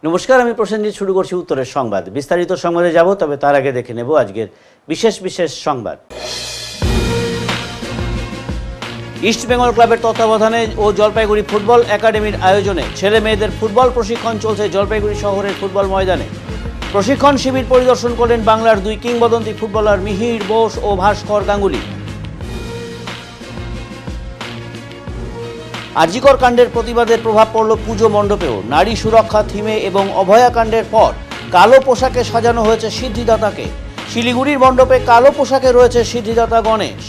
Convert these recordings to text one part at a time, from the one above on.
নমস্কার, আমি প্রসেনজিৎ। শুরু করছি উত্তরের সংবাদ। বিস্তারিত সংবাদে যাব, তবে তার আগে দেখে নেব আজকের বিশেষ সংবাদ। ইস্ট বেঙ্গল ক্লাবের তত্ত্বাবধানে ও জলপাইগুড়ি ফুটবল একাডেমির আয়োজনে ছেলে মেয়েদের ফুটবল প্রশিক্ষণ চলছে জলপাইগুড়ি শহরের ফুটবল ময়দানে। প্রশিক্ষণ শিবির পরিদর্শন করলেন বাংলার দুই কিংবদন্তি ফুটবলার মিহির বোস ও ভাস্কর গাঙ্গুলি। আরজিকর কাণ্ডের প্রতিবাদের প্রভাব পড়ল পুজো মণ্ডপেও। নারী সুরক্ষা থিমে এবং অভয়াকাণ্ডের পর কালো পোশাকে সাজানো হয়েছে সিদ্ধিদাতাকে। শিলিগুড়ির মণ্ডপে কালো পোশাকে রয়েছে সিদ্ধিদাতা গণেশ।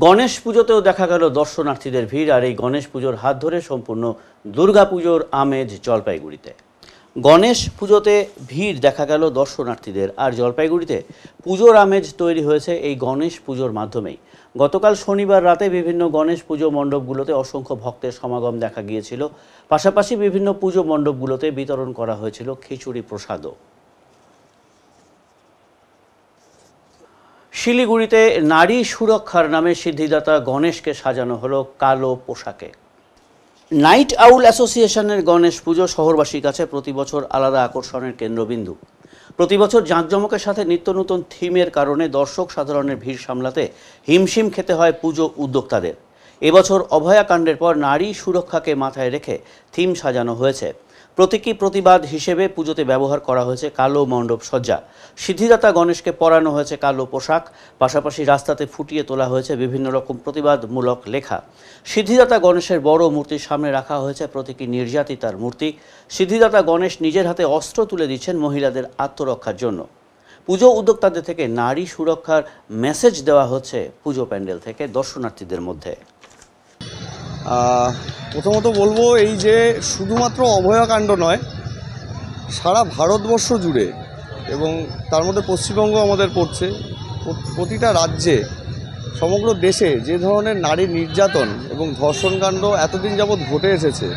গণেশ পুজোতেও দেখা গেল দর্শনার্থীদের ভিড়। আর এই গণেশ পুজোর হাত ধরে সম্পূর্ণ দুর্গাপুজোর আমেজ জলপাইগুড়িতে। গণেশ পুজোতে ভিড় দেখা গেল দর্শনার্থীদের, আর জলপাইগুড়িতে পুজোর আমেজ তৈরি হয়েছে এই গণেশ পুজোর মাধ্যমেই। গতকাল শনিবার রাতে বিভিন্ন গণেশ পুজো মণ্ডপগুলোতে অসংখ্য ভক্তের সমাগম দেখা গিয়েছিল। পাশাপাশি বিভিন্ন পুজো মণ্ডপগুলোতে বিতরণ করা হয়েছিল খিচুড়ি প্রসাদও। শিলিগুড়িতে নারী সুরক্ষার নামে সিদ্ধিদাতা গণেশকে সাজানো হলো কালো পোশাকে। নাইট আউল অ্যাসোসিয়েশনের গণেশ পুজো শহরবাসীর কাছে প্রতি বছর আলাদা আকর্ষণের কেন্দ্রবিন্দু। প্রতি বছর জাঁকজমকের সাথে নিত্য নতুন থিমের কারণে দর্শক সাধারণের ভিড় সামলাতে হিমশিম খেতে হয় পুজো উদ্যোক্তাদের। এবছর অভয়াকাণ্ডের পর নারী সুরক্ষাকে মাথায় রেখে থিম সাজানো হয়েছে। প্রতীকী প্রতিবাদ হিসেবে পুজোতে ব্যবহার করা হয়েছে কালো মণ্ডপ সজ্জা। সিদ্ধিদাতা গণেশকে পরানো হয়েছে কালো পোশাক। পাশাপাশি রাস্তাতে ফুটিয়ে তোলা হয়েছে বিভিন্ন রকম প্রতিবাদমূলক লেখা। সিদ্ধিদাতা গণেশের বড় মূর্তির সামনে রাখা হয়েছে প্রতীকী নির্যাতিতার মূর্তি। সিদ্ধিদাতা গণেশ নিজের হাতে অস্ত্র তুলে দিচ্ছেন মহিলাদের আত্মরক্ষার জন্য। পুজো উদ্যোক্তাদের থেকে নারী সুরক্ষার মেসেজ দেওয়া হচ্ছে পুজো প্যান্ডেল থেকে দর্শনার্থীদের মধ্যে। প্রথমত বলবো, এই যে শুধুমাত্র অভয়াকাণ্ড নয়, সারা ভারতবর্ষ জুড়ে এবং তার মধ্যে পশ্চিমবঙ্গ আমাদের পড়ছে, প্রতিটা রাজ্যে সমগ্র দেশে যে ধরনের নারী নির্যাতন এবং ধর্ষণকাণ্ড এতদিন যাবৎ ঘটে এসেছে,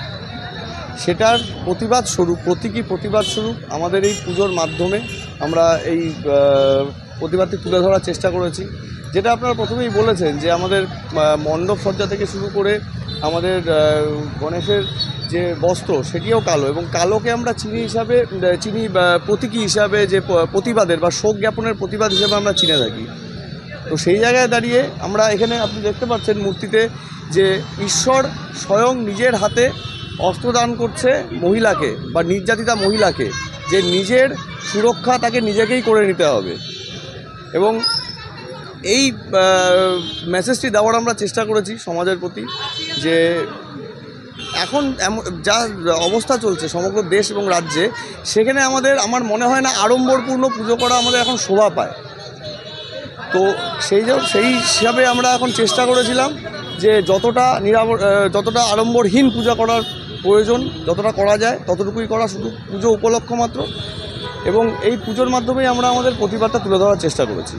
সেটার প্রতিবাদ স্বরূপ, প্রতীকী প্রতিবাদ স্বরূপ আমাদের এই পুজোর মাধ্যমে আমরা এই প্রতিবাদটি তুলে ধরার চেষ্টা করেছি। যেটা আপনারা প্রথমেই বলেছেন যে আমাদের মণ্ডপ সজ্জা থেকে শুরু করে আমাদের গণেশের যে বস্ত্র সেটিও কালো, এবং কালোকে আমরা চিনি প্রতীকী হিসাবে, যে প্রতিবাদের বা শোক জ্ঞাপনের প্রতিবাদ হিসেবে আমরা চিনে থাকি। তো সেই জায়গায় দাঁড়িয়ে আমরা এখানে আপনি দেখতে পাচ্ছেন মূর্তিতে যে ঈশ্বর স্বয়ং নিজের হাতে অস্ত্র দান করছে মহিলাকে বা নির্যাতিতা মহিলাকে, যে নিজের সুরক্ষা তাকে নিজেকেই করে নিতে হবে। এবং এই মেসেজটি দেওয়ার আমরা চেষ্টা করেছি সমাজের প্রতি, যে এখন যা অবস্থা চলছে সমগ্র দেশ এবং রাজ্যে, সেখানে আমার মনে হয় না আড়ম্বরপূর্ণ পুজো করা আমাদের এখন শোভা পায়। তো সেই হিসাবে আমরা এখন চেষ্টা করেছিলাম যে যতটা আড়ম্বরহীন পূজা করার প্রয়োজন, যতটা করা যায় ততটুকুই করা, শুধু পুজো উপলক্ষ মাত্র। এবং এই পুজোর মাধ্যমেই আমরা আমাদের প্রতিবাদটা তুলে ধরার চেষ্টা করেছি।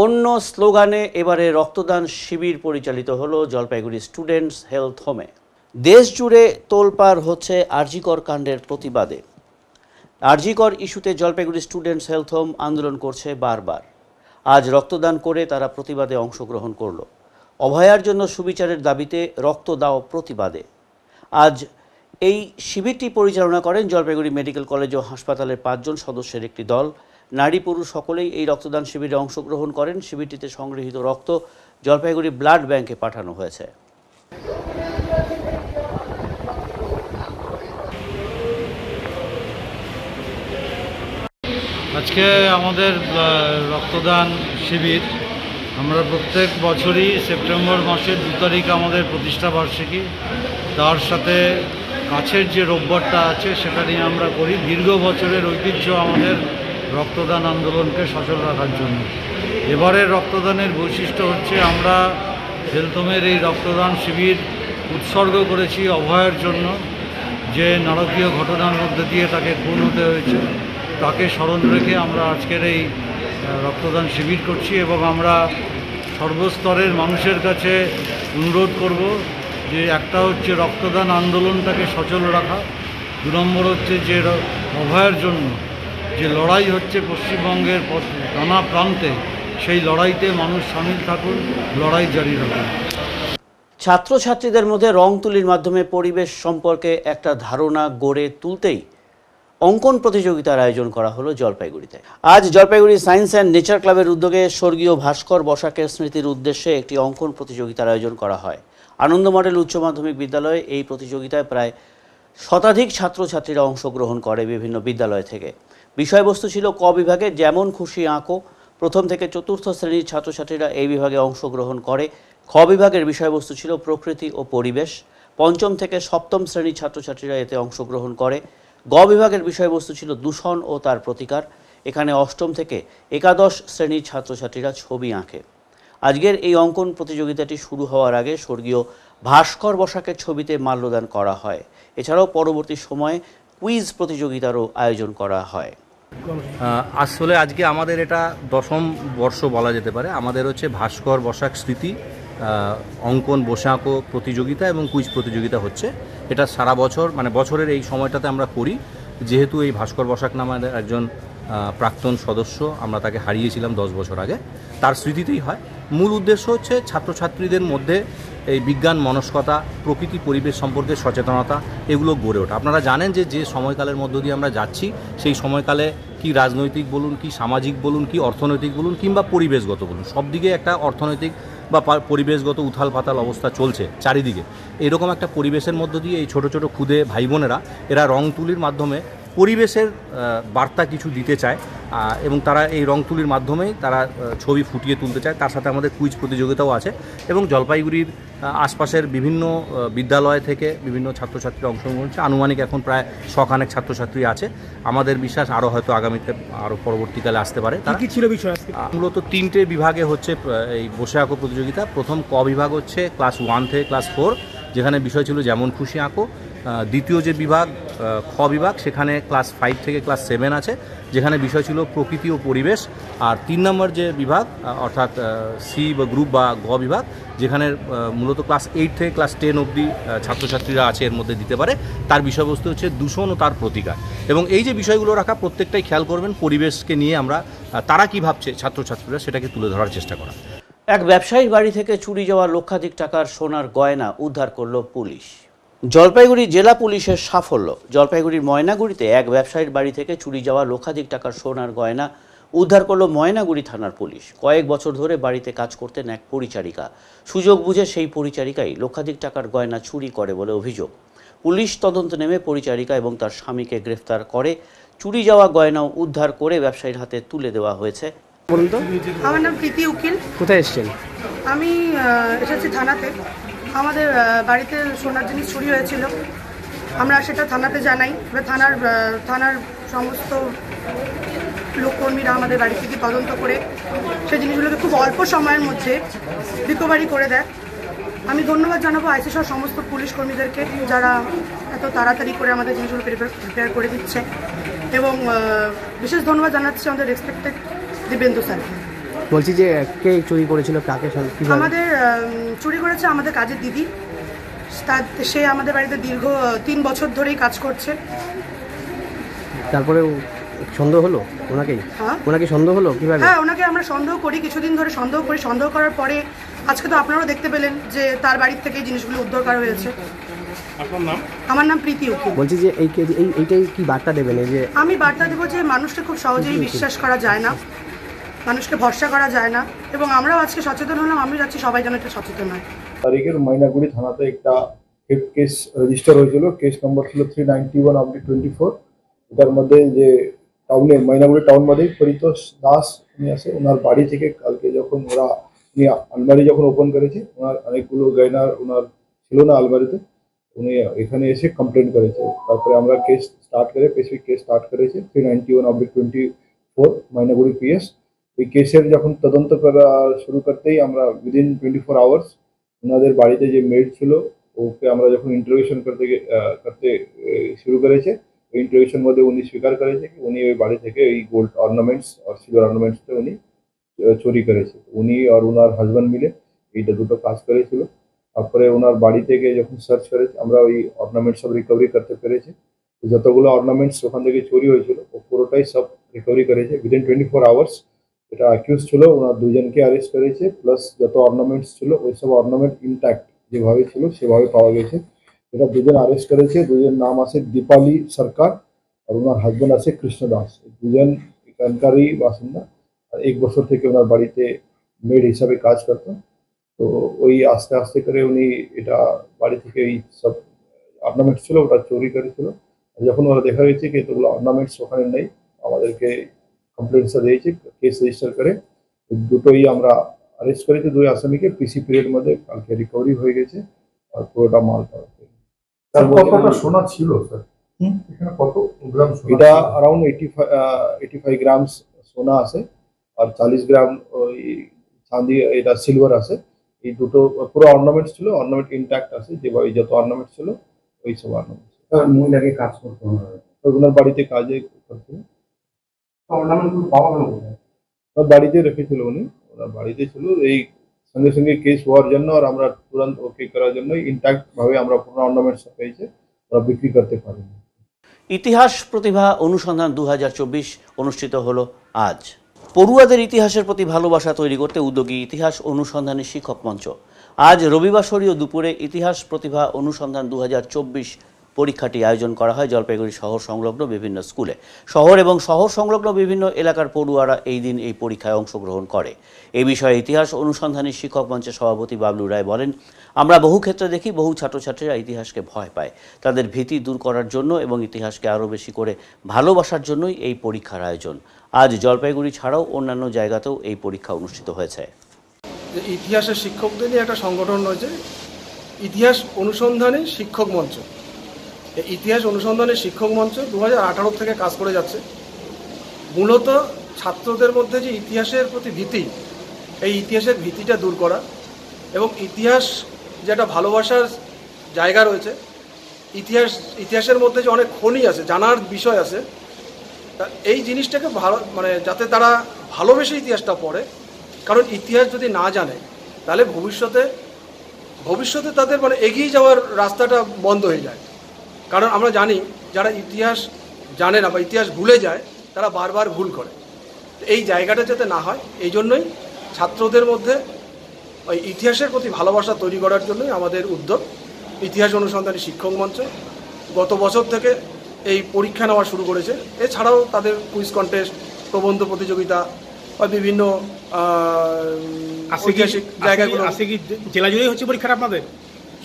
অন্য স্লোগানে এবারে রক্তদান শিবির পরিচালিত হলো জলপাইগুড়ি স্টুডেন্টস হেলথ হোমে। দেশ জুড়ে তোলপাড় হচ্ছে আরজিকর কাণ্ডের প্রতিবাদে। আরজিকর ইস্যুতে জলপাইগুড়ি স্টুডেন্টস হেলথ হোম আন্দোলন করছে বারবার। আজ রক্তদান করে তারা প্রতিবাদে অংশগ্রহণ করল। অভয়ার জন্য সুবিচারের দাবিতে রক্ত দাও প্রতিবাদে। আজ এই শিবিরটি পরিচালনা করেন জলপাইগুড়ি মেডিকেল কলেজ ও হাসপাতালের 5 জন সদস্যের একটি দল। নারী পুরুষ সকলেই এই রক্তদান শিবিরে অংশগ্রহণ করেন। শিবিরটিতে সংগৃহীত রক্ত জলপাইগুড়ি ব্লাড ব্যাংকে পাঠানো হয়েছে। আজকে আমাদের রক্তদান শিবির। আমরা প্রত্যেক বছরই সেপ্টেম্বর মাসের 2 তারিখ আমাদের প্রতিষ্ঠা বার্ষিকী, তার সাথে কাছের যে রোববারটা আছে সেটা নিয়ে আমরা করি। দীর্ঘ বছরের ঐতিহ্য আমাদের রক্তদান আন্দোলনকে সচল রাখার জন্য। এবারের রক্তদানের বৈশিষ্ট্য হচ্ছে আমরা হেলথ হোমের এই রক্তদান শিবির উৎসর্গ করেছি অভয়ের জন্য, যে নারকীয় ঘটনার মধ্যে দিয়ে তাকে খুন হতে হয়েছে। তাকে স্মরণ রেখে আমরা আজকের এই রক্তদান শিবির করছি। এবং আমরা সর্বস্তরের মানুষের কাছে অনুরোধ করব যে একটা হচ্ছে রক্তদান আন্দোলনটাকে সচল রাখা, 2 নম্বর হচ্ছে যে অভয়ের জন্য যে লড়াই হচ্ছে পশ্চিমবঙ্গের নানা প্রান্তে, সেই লড়াইতে মানুষ সামিল থাকুন, লড়াই জারি রাখুন। ছাত্রছাত্রীদের মধ্যে রং তুলির মাধ্যমে পরিবেশ সম্পর্কে একটা ধারণা গড়ে তুলতেই অঙ্কন প্রতিযোগিতার আয়োজন করা হলো জলপাইগুড়িতে। আজ জলপাইগুড়ি সায়েন্স অ্যান্ড নেচার ক্লাবের উদ্যোগে স্বর্গীয় ভাস্কর বসাকের স্মৃতির উদ্দেশ্যে একটি অঙ্কন প্রতিযোগিতার আয়োজন করা হয়। আনন্দ মডেল উচ্চ মাধ্যমিক বিদ্যালয়ে এই প্রতিযোগিতায় প্রায় শতাধিক ছাত্রছাত্রীরা অংশগ্রহণ করে বিভিন্ন বিদ্যালয় থেকে। বিষয়বস্তু ছিল ক বিভাগে যেমন খুশি আঁকো। প্রথম থেকে চতুর্থ শ্রেণীর ছাত্রছাত্রীরা এই বিভাগে অংশগ্রহণ করে। খ বিভাগের বিষয়বস্তু ছিল প্রকৃতি ও পরিবেশ। পঞ্চম থেকে সপ্তম শ্রেণীর ছাত্রছাত্রীরা এতে অংশগ্রহণ করে। গ বিভাগের বিষয়বস্তু ছিল দূষণ ও তার প্রতিকার। এখানে অষ্টম থেকে একাদশ শ্রেণীর ছাত্রছাত্রীরা ছবি আঁকে। আজকের এই অঙ্কন প্রতিযোগিতাটি শুরু হওয়ার আগে স্বর্গীয় ভাস্কর বসাকের ছবিতে মাল্যদান করা হয়। এছাড়াও পরবর্তী সময়ে কুইজ প্রতিযোগিতারও আয়োজন করা হয়। আসলে আজকে আমাদের এটা 10ম বর্ষ বলা যেতে পারে। আমাদের হচ্ছে ভাস্কর বসাক স্মৃতি অঙ্কন বসে আঁকো প্রতিযোগিতা এবং কুইজ প্রতিযোগিতা হচ্ছে। এটা সারা বছর মানে বছরের এই সময়টাতে আমরা করি, যেহেতু এই ভাস্কর বসাক নামে একজন প্রাক্তন সদস্য, আমরা তাকে হারিয়েছিলাম 10 বছর আগে, তার স্মৃতিতেই হয়। মূল উদ্দেশ্য হচ্ছে ছাত্রছাত্রীদের মধ্যে এই বিজ্ঞান মনস্কতা, প্রকৃতি পরিবেশ সম্পর্কে সচেতনতা এগুলো গড়ে ওঠা। আপনারা জানেন যে সময়কালের মধ্য দিয়ে আমরা যাচ্ছি, সেই সময়কালে কি রাজনৈতিক বলুন, কি সামাজিক বলুন, কি অর্থনৈতিক বলুন, কিংবা পরিবেশগত বলুন, সব দিকে একটা অর্থনৈতিক বা পরিবেশগত উথাল পাতাল অবস্থা চলছে চারিদিকে। এরকম একটা পরিবেশের মধ্য দিয়ে এই ছোট ছোট ক্ষুদে ভাই বোনেরা এরা রং তুলির মাধ্যমে পরিবেশের বার্তা কিছু দিতে চায় এবং তারা এই রং তুলির মাধ্যমেই তারা ছবি ফুটিয়ে তুলতে চায়। তার সাথে আমাদের কুইজ প্রতিযোগিতাও আছে এবং জলপাইগুড়ির আশপাশের বিভিন্ন বিদ্যালয় থেকে বিভিন্ন ছাত্রছাত্রীরা অংশগ্রহণ করছে। আনুমানিক এখন প্রায় 100 ছাত্রছাত্রী আছে। আমাদের বিশ্বাস আরও হয়তো আগামীতে আরও পরবর্তীকালে আসতে পারে। কি ছিল বিষয়? মূলত 3টে বিভাগে হচ্ছে এই বসে আঁকো প্রতিযোগিতা। প্রথম ক বিভাগ হচ্ছে ক্লাস 1 থেকে ক্লাস 4, যেখানে বিষয় ছিল যেমন খুশি আঁকো। দ্বিতীয় যে বিভাগ খ বিভাগ, সেখানে ক্লাস 5 থেকে ক্লাস 7 আছে, যেখানে বিষয় ছিল প্রকৃতি ও পরিবেশ। আর 3 নম্বর যে বিভাগ অর্থাৎ সি বা গ্রুপ বা গ বিভাগ, যেখানে মূলত ক্লাস 8 থেকে ক্লাস 10 অবধি ছাত্রছাত্রীরা আছে, এর মধ্যে দিতে পারে। তার বিষয়বস্তু হচ্ছে দূষণ ও তার প্রতিকার। এবং এই যে বিষয়গুলো রাখা, প্রত্যেকটাই খেয়াল করবেন পরিবেশকে নিয়ে আমরা তারা কী ভাবছে ছাত্রছাত্রীরা, সেটাকে তুলে ধরার চেষ্টা করা। এক ব্যবসায়ীর বাড়ি থেকে চুরি যাওয়া লক্ষাধিক টাকার সোনার গয়না উদ্ধার করল পুলিশ। জলপাইগুড়ি জেলা পুলিশের সাফল্য। জলপাইগুড়ির ময়নাগুড়িতে এক ব্যবসায়ীর বাড়ি থেকে চুরি যাওয়া লক্ষাধিক টাকার সোনার গয়না উদ্ধার করল ময়নাগুড়ি থানার পুলিশ। কয়েক বছর ধরে বাড়িতে কাজ করতেন এক পরিচারিকা। সুযোগ বুঝে সেই পরিচারিকাই লক্ষাধিক টাকার গয়না চুরি করে বলে অভিযোগ। পুলিশ তদন্ত নেমে পরিচারিকা এবং তার স্বামীকে গ্রেফতার করে। চুরি যাওয়া গয়নাও উদ্ধার করে ব্যবসায়ীর হাতে তুলে দেওয়া হয়েছে। বলুন তো, আমার নাম প্রীতি উকিল। কোথায় এসেছেন? আমি এসেছি থানাতে। আমাদের বাড়িতে সোনার জিনিস চুরি হয়েছিল, আমরা সেটা থানাতে জানাই। এবার থানার সমস্ত লোককর্মীরা আমাদের বাড়ি থেকে তদন্ত করে সেই জিনিসগুলোকে খুব অল্প সময়ের মধ্যে রিকভারি করে দেয়। আমি ধন্যবাদ জানাবো আইসি সহ সমস্ত পুলিশ কর্মীদেরকে, যারা এত তাড়াতাড়ি করে আমাদের জিনিসগুলো প্রিপেয়ার করে দিচ্ছে। এবং বিশেষ ধন্যবাদ জানাচ্ছি আমাদের রেসপেক্টেড দিবেন্দু স্যারকে। বলছি যে কে চুরি করেছিল, কাকে? আমাদের চুরি করেছে আমাদের কাজের দিদি। সে আমাদের বাড়িতে দীর্ঘ 3 বছর ধরেই কাজ করছে। তারপরে সন্দেহ হলো ওনাকেই? হ্যাঁ, ওনাকে সন্দেহ হলো কিভাবে? হ্যাঁ, ওনাকে আমরা সন্দেহ করি, কিছুদিন ধরে সন্দেহ করি। সন্দেহ করার পরে আজকে তো আপনারাও দেখতে পেলেন যে তার বাড়ির থেকে জিনিসগুলো উদ্ধার করা হয়েছে। আপনার নাম? আমার নাম প্রীতি উকিল। বলছি যে এইটাই কি বার্তা দেবেন? এই যে আমি বার্তা দেবো যে মানুষকে খুব সহজেই বিশ্বাস করা যায় না, মানুষকে ভরসা করা যায় না। এবং আমরাও আজকে সচেতন হলাম, আমি যাচ্ছি সবাই যেন এটা সচেতন হয়। তারিখের ময়নাগুড়ি থানাতে একটা হেড কেস রেজিস্টার হয়েছিল। কেস নম্বর ছিল 391/24। এটার মধ্যে যে টাউনে ময়নাগুড়ি টাউন মধ্যে পরিতোষ দাস উনি আছে, ওনার বাড়ি থেকে কালকে যখন উনি আলমারি যখন ওপেন করেছে, ওনার অনেকগুলো গয়না ওনার ছিল না আলমারিতে, উনি এখানে এসে কমপ্লেন করেছে। তারপরে আমরা কেস স্টার্ট করে স্পেসিফিক কেস স্টার্ট করেছি 391/24 ময়নাগুড়ি পিএস। এই কেসের যখন তদন্ত করা শুরু করতেই আমরা উইদিন 24 আওয়ার্স ওনাদের বাড়িতে যে মেড ছিল ওকে আমরা যখন ইন্টারোগেশন করতে শুরু করেছে, ওই ইন্টারোগেশন মধ্যে উনি স্বীকার করেছে কি উনি ওই বাড়ি থেকে এই গোল্ড অর্নামেন্টস আর সিলভার অর্নামেন্টসটা উনি চুরি করেছে। উনি আর ওনার হাজব্যান্ড মিলে এইটা দুটো কাজ করেছিল। তারপরে ওনার বাড়ি থেকে যখন সার্চ করেছে আমরা ওই অর্নামেন্টস সব রিকভারি করতে পেরেছি। যতগুলো অর্নামেন্টস ওখান থেকে চুরি হয়েছিল ও পুরোটাই সব রিকভারি করেছে উইদিন 24 আওয়ার্স। এটা অ্যাকিউজ ছিল, ওনার দুজনকে অ্যারেস্ট করেছে, প্লাস যত অর্নামেন্টস ছিল ওই সব অর্নামেন্ট ইনট্যাক্ট যেভাবে ছিল সেভাবে পাওয়া গেছে। এটা দুজন অ্যারেস্ট করেছে, দুজন নাম আছে দীপালি সরকার আর ওনার হাজব্যান্ড আছে কৃষ্ণ দাস। দুজন এখানকারই বাসিন্দা, আর 1 বছর থেকে ওনার বাড়িতে মেড হিসাবে কাজ করতেন। তো ওই আস্তে আস্তে করে উনি এটা বাড়ি থেকে এই সব অর্নামেন্টস ছিল ওটা চুরি করেছিল। যখন ওরা দেখা গেছে কি এতগুলো অর্নামেন্টস ওখানে নেই, আমাদেরকে কমপ্লেন্টসটা দিয়েছে, কেস রেজিস্টার করে দুটোই আমরা অ্যারেস্ট করেছি। 2 আসামিকে পিসি পিরিয়ড মধ্যে কালকে রিকভারি হয়ে গেছে আর পুরোটা মাল পাওয়া গেছে। কতটা সোনা ছিল স্যার? এখানে কত গ্রাম সোনা? এটা অ্যারাউন্ড 85 গ্রামস সোনা আছে আর 40 গ্রাম ওই চাঁদি, এটা সিলভার আছে। এই দুটো পুরো অর্নামেন্টস ছিল, অর্নামেন্ট ইনট্যাক্ট আছে, যেভাবে যত অর্নামেন্ট ছিল ওই সব অর্নামেন্ট। মহিলাকে কাজ করতে হবে, ওনার বাড়িতে কাজে করছিল, অর্নামেন্টগুলো পাওয়া গেল কোথায়? ওনার বাড়িতে রেখেছিল উনি, ওনার বাড়িতে ছিল। এই সঙ্গে সঙ্গে কেস হওয়ার জন্য আর আমরা তুরন্ত ওকে করার জন্য ইনট্যাক্ট ভাবে আমরা পুরো অর্নামেন্টস পেয়েছে, ওরা বিক্রি করতে পারেনি। ইতিহাস প্রতিভা অনুসন্ধান 2024 অনুষ্ঠিত হলো আজ। পড়ুয়াদের ইতিহাসের প্রতি ভালোবাসা তৈরি করতে উদ্যোগী ইতিহাস অনুসন্ধানী শিক্ষক মঞ্চ আজ রবিবাসরীয় দুপুরে ইতিহাস প্রতিভা অনুসন্ধান 2024 পরীক্ষাটি আয়োজন করা হয় জলপাইগুড়ি শহর সংলগ্ন বিভিন্ন স্কুলে। শহর এবং শহর সংলগ্ন বিভিন্ন এলাকার পড়ুয়ারা এই দিন এই পরীক্ষায় অংশগ্রহণ করে। এই বিষয়ে ইতিহাস অনুসন্ধানী শিক্ষক মঞ্চের সভাপতি বাবলু রায় বলেন, আমরা বহু ক্ষেত্রে দেখি বহু ছাত্রছাত্রীরা ইতিহাসকে ভয় পায়। তাদের ভীতি দূর করার জন্য এবং ইতিহাসকে আরও বেশি করে ভালোবাসার জন্যই এই পরীক্ষার আয়োজন। আজ জলপাইগুড়ি ছাড়াও অন্যান্য জায়গাতেও এই পরীক্ষা অনুষ্ঠিত হয়েছে। ইতিহাসের শিক্ষকদের নিয়ে একটা সংগঠন রয়েছে ইতিহাস অনুসন্ধানী শিক্ষক মঞ্চ। এই ইতিহাস অনুসন্ধানী শিক্ষক মঞ্চ 2018 থেকে কাজ করে যাচ্ছে। মূলত ছাত্রদের মধ্যে যে ইতিহাসের প্রতি ভীতি, এই ইতিহাসের ভীতিটা দূর করা এবং ইতিহাস যেটা ভালোবাসার জায়গা রয়েছে, ইতিহাসের মধ্যে যে অনেক খনি আছে, জানার বিষয় আছে, তা এই জিনিসটাকে মানে যাতে তারা ভালোবেসে ইতিহাসটা পড়ে। কারণ ইতিহাস যদি না জানে তাহলে ভবিষ্যতে তাদের মানে এগিয়ে যাওয়ার রাস্তাটা বন্ধ হয়ে যায়। কারণ আমরা জানি যারা ইতিহাস জানে না বা ইতিহাস ভুলে যায় তারা বারবার ভুল করে। এই জায়গাটা যাতে না হয় এই জন্যই ছাত্রদের মধ্যে ওই ইতিহাসের প্রতি ভালোবাসা তৈরি করার জন্যই আমাদের উদ্যোগ ইতিহাস অনুসন্ধানী শিক্ষক মঞ্চ। গত বছর থেকে এই পরীক্ষা নেওয়া শুরু করেছে। এছাড়াও তাদের কুইজ কন্টেস্ট, প্রবন্ধ প্রতিযোগিতা বা বিভিন্ন ঐতিহাসিক জায়গাগুলো। জেলা জুড়েই হচ্ছে পরীক্ষাটা আপনাদের?